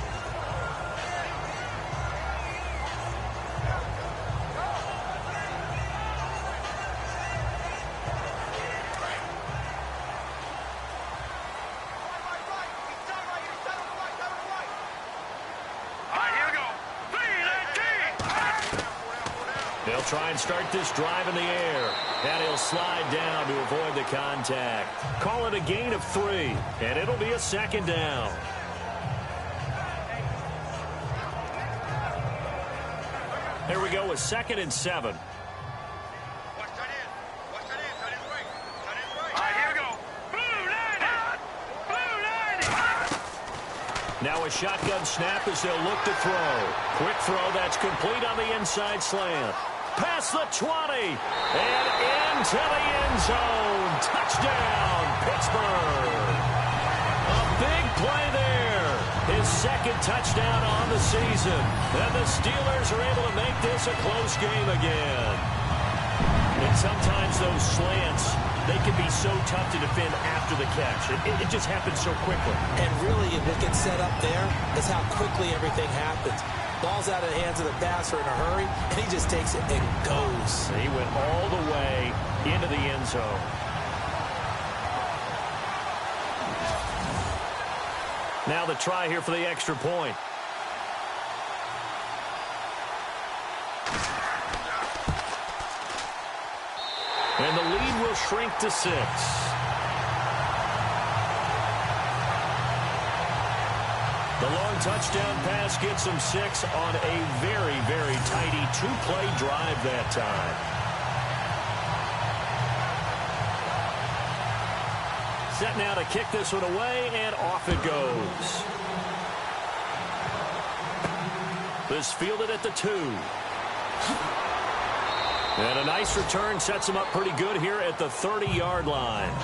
They'll try and start this drive in the air. And he'll slide down to avoid the contact. Call it a gain of 3, and it'll be a 2nd down. Here we go with 2nd and 7. Now a shotgun snap as they'll look to throw. Quick throw that's complete on the inside slant. Past the 20 and into the end zone. Touchdown, Pittsburgh. A big play there. His 2nd touchdown on the season. And the Steelers are able to make this a close game again. And sometimes those slants, they can be so tough to defend after the catch. It just happens so quickly. And really, what gets set up there is how quickly everything happens. Ball's out of the hands of the passer in a hurry, and he just takes it and goes. He went all the way into the end zone. Now the try here for the extra point. And the lead will shrink to 6. The long touchdown pass gets them 6 on a very, very tidy 2-play drive that time. Set now to kick this one away, and off it goes. This fielded at the 2. And a nice return sets him up pretty good here at the 30-yard line.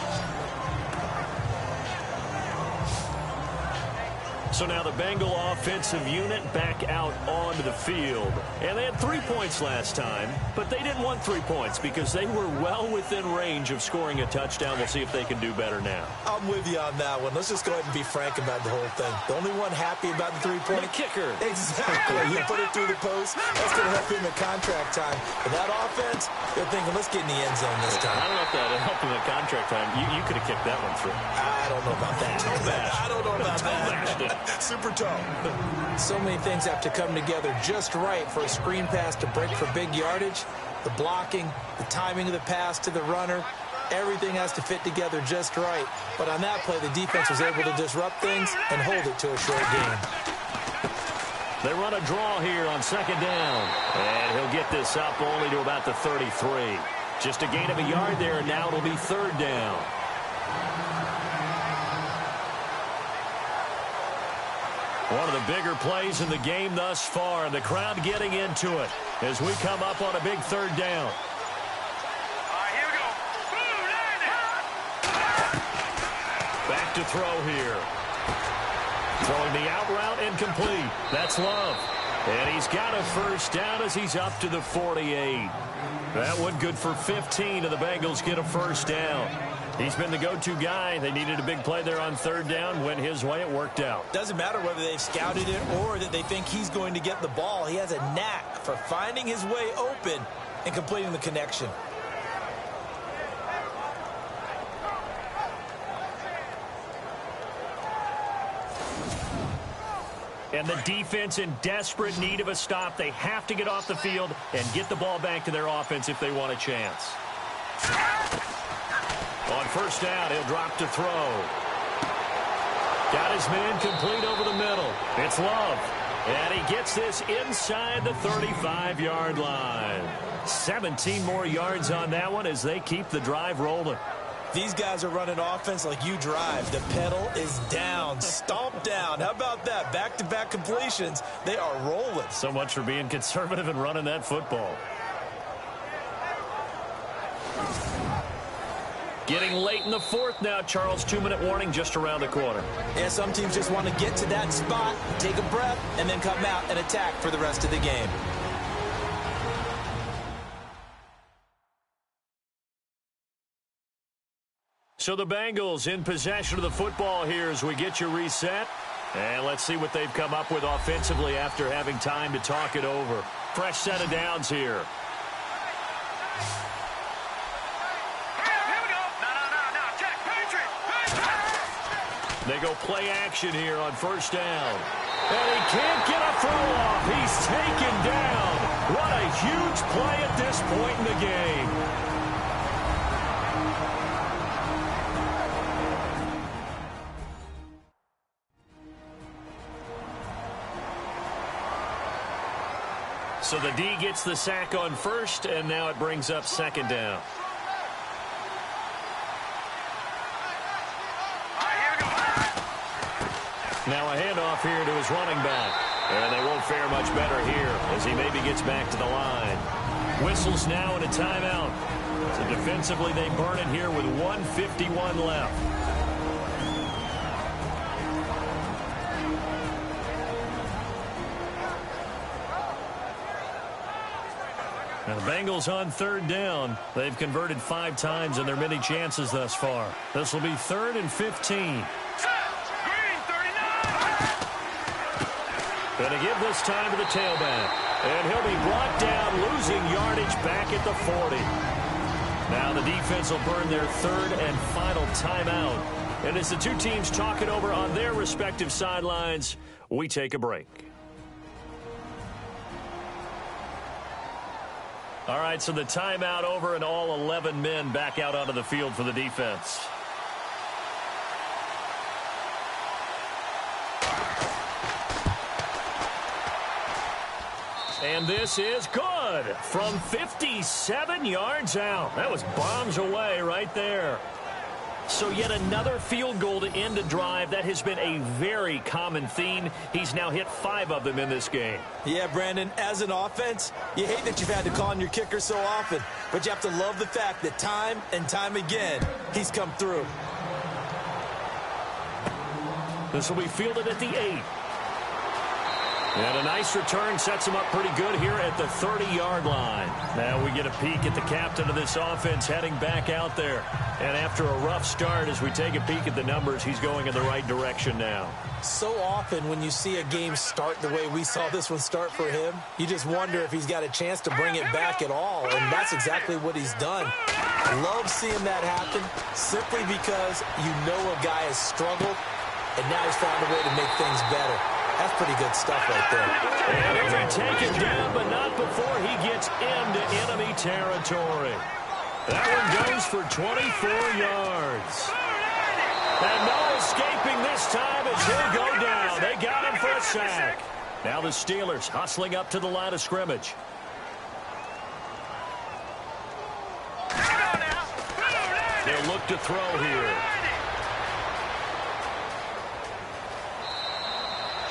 So now the Bengal offensive unit back out onto the field. And they had 3 points last time, but they didn't want 3 points because they were well within range of scoring a touchdown. We'll see if they can do better now. I'm with you on that one. Let's just go ahead and be frank about the whole thing. The only one happy about the three-point The kicker. Exactly. He put it through the post. That's going to help him at contract time. But that offense, they're thinking, let's get in the end zone this time. I don't know if that helped him at contract time. You could have kicked that one through. I don't know about that. I don't know about that. Super toe. So many things have to come together just right for a screen pass to break for big yardage. The blocking, the timing of the pass to the runner, everything has to fit together just right. But on that play, the defense was able to disrupt things and hold it to a short game. They run a draw here on second down. And he'll get this up only to about the 33. Just a gain of a yard there, and now it'll be third down. One of the bigger plays in the game thus far, and the crowd getting into it as we come up on a big third down. Here we go. Back to throw here. Throwing the out route incomplete. That's Love. And he's got a first down as he's up to the 48. That one good for 15, and the Bengals get a first down. He's been the go-to guy. They needed a big play there on third down. Went his way. It worked out. Doesn't matter whether they've scouted it or that they think he's going to get the ball. He has a knack for finding his way open and completing the connection. And the defense in desperate need of a stop. They have to get off the field and get the ball back to their offense if they want a chance. On first down, he'll drop to throw. Got his man complete over the middle. It's Love. And he gets this inside the 35-yard line. 17 more yards on that one as they keep the drive rolling. These guys are running offense like you drive. The pedal is down, stomp down. How about that? Back-to-back completions. They are rolling. So much for being conservative and running that football. Getting late in the fourth now, Charles. 2-minute warning just around the corner. Yeah, some teams just want to get to that spot, take a breath, and then come out and attack for the rest of the game. So the Bengals in possession of the football here as we get you reset. And let's see what they've come up with offensively after having time to talk it over. Fresh set of downs here. They go play action here on first down. And he can't get a throw off. He's taken down. What a huge play at this point in the game. So the D gets the sack on first, and now it brings up second down. Now a handoff here to his running back. And they won't fare much better here as he maybe gets back to the line. Whistles now and a timeout. So defensively they burn it here with 1:51 left. Now the Bengals on third down. They've converted 5 times in their many chances thus far. This will be 3rd and 15. Going to give this time to the tailback. And he'll be brought down, losing yardage back at the 40. Now the defense will burn their 3rd and final timeout. And as the two teams talk it over on their respective sidelines, we take a break. All right, so the timeout over and all 11 men back out onto the field for the defense. And this is good from 57 yards out. That was bombs away right there. So yet another field goal to end a drive. That has been a very common theme. He's now hit 5 of them in this game. Yeah, Brandon, as an offense, you hate that you've had to call on your kicker so often, but you have to love the fact that time and time again, he's come through. This will be fielded at the 8. And a nice return sets him up pretty good here at the 30-yard line. Now we get a peek at the captain of this offense heading back out there. And after a rough start, as we take a peek at the numbers, he's going in the right direction now. So often when you see a game start the way we saw this one start for him, you just wonder if he's got a chance to bring it back at all. And that's exactly what he's done. Love seeing that happen simply because you know a guy has struggled, and now he's found a way to make things better. That's pretty good stuff right there. And he'll be taken down, but not before he gets into enemy territory. That one goes for 24 yards. And no escaping this time as he'll go down. They got him for a sack. Now the Steelers hustling up to the line of scrimmage. They'll look to throw here.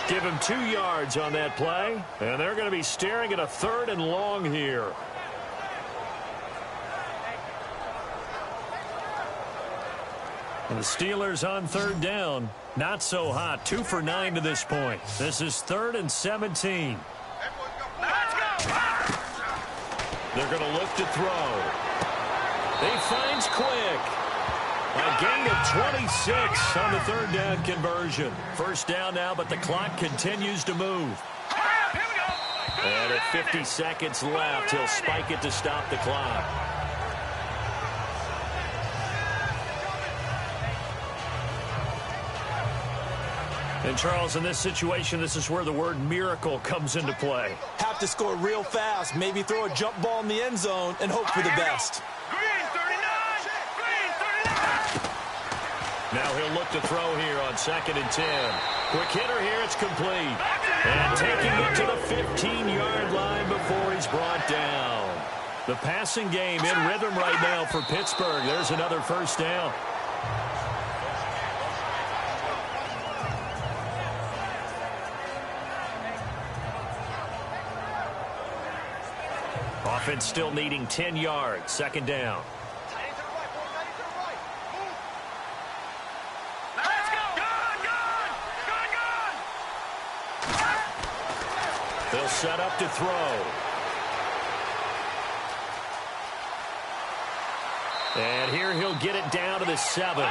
Give him 2 yards on that play. And they're going to be staring at a 3rd and long here. And the Steelers on 3rd down. Not so hot. 2 for 9 to this point. This is 3rd and 17. They're going to look to throw. He finds Quick. A gain of 26 on the 3rd down conversion. 1st down now, but the clock continues to move. And at 50 seconds left, he'll spike it to stop the clock. And, Charles, in this situation, this is where the word miracle comes into play. Have to score real fast, maybe throw a jump ball in the end zone, and hope for the best. Now he'll look to throw here on 2nd and 10. Quick hitter here, it's complete. And taking it to the 15-yard line before he's brought down. The passing game in rhythm right now for Pittsburgh. There's another 1st down. Offense still needing 10 yards. 2nd down. They'll set up to throw. And here he'll get it down to the 7.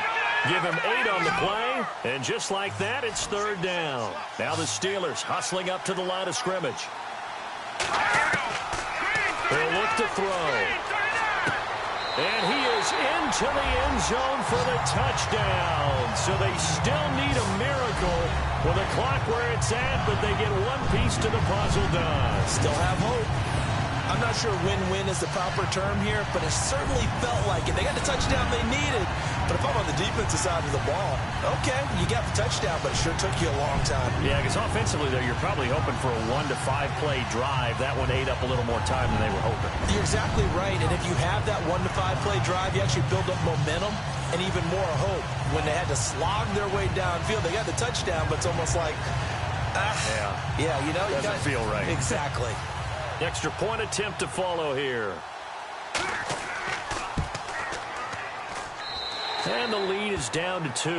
Give him 8 on the play. And just like that, it's 3rd down. Now the Steelers hustling up to the line of scrimmage. They'll look to throw. And he is into the end zone for the touchdown. So they still need a miracle with a clock where it's at, but they get one piece to the puzzle done. Still have hope. I'm not sure win-win is the proper term here, but it certainly felt like it. They got the touchdown they needed. But if I'm on the defensive side of the ball, okay, you got the touchdown, but it sure took you a long time. Yeah, because offensively, though, you're probably hoping for a 1 to 5 play drive. That one ate up a little more time than they were hoping. You're exactly right, and if you have that 1 to 5 play drive, you actually build up momentum and even more hope. When they had to slog their way downfield, they got the touchdown, but it's almost like, yeah, you know, doesn't feel right. Exactly. Extra point attempt to follow here. And the lead is down to 2.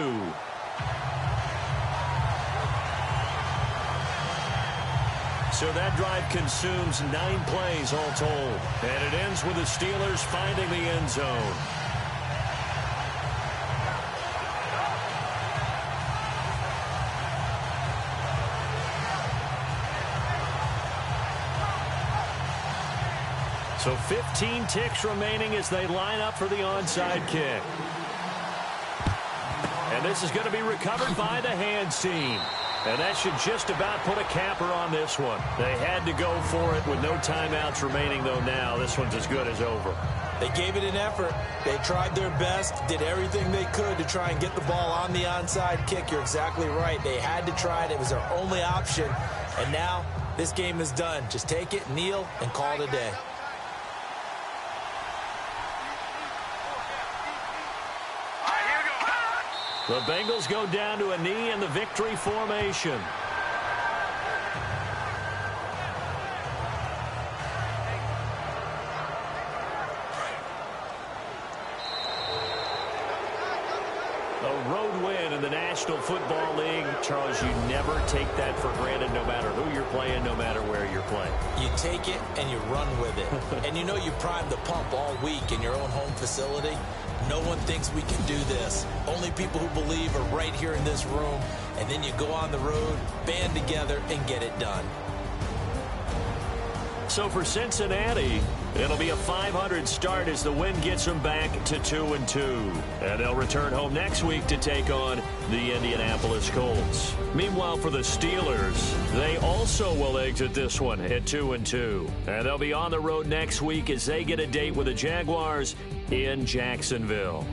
So that drive consumes 9 plays all told. And it ends with the Steelers finding the end zone. So 15 ticks remaining as they line up for the onside kick. And this is going to be recovered by the hands team. And that should just about put a capper on this one. They had to go for it with no timeouts remaining, though now. This one's as good as over. They gave it an effort. They tried their best, did everything they could to try and get the ball on the onside kick. You're exactly right. They had to try it. It was their only option. And now this game is done. Just take it, kneel, and call it a day. The Bengals go down to a knee in the victory formation. A road win in the National National Football League, Charles, you never take that for granted no matter who you're playing, no matter where you're playing. You take it and you run with it. And you know you primed the pump all week in your own home facility. No one thinks we can do this. Only people who believe are right here in this room. And then you go on the road, band together, and get it done. So for Cincinnati, it'll be a 500 start as the win gets them back to 2-2. And they'll return home next week to take on the Indianapolis Colts. Meanwhile, for the Steelers, they also will exit this one at 2-2. And they'll be on the road next week as they get a date with the Jaguars in Jacksonville.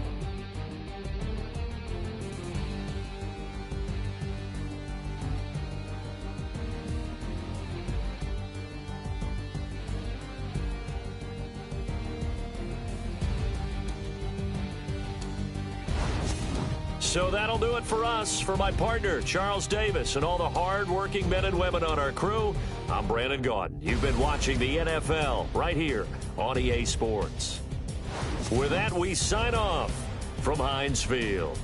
So that'll do it for us. For my partner, Charles Davis, and all the hard-working men and women on our crew, I'm Brandon Gaudin. You've been watching the NFL right here on EA Sports. With that, we sign off from Heinz Field.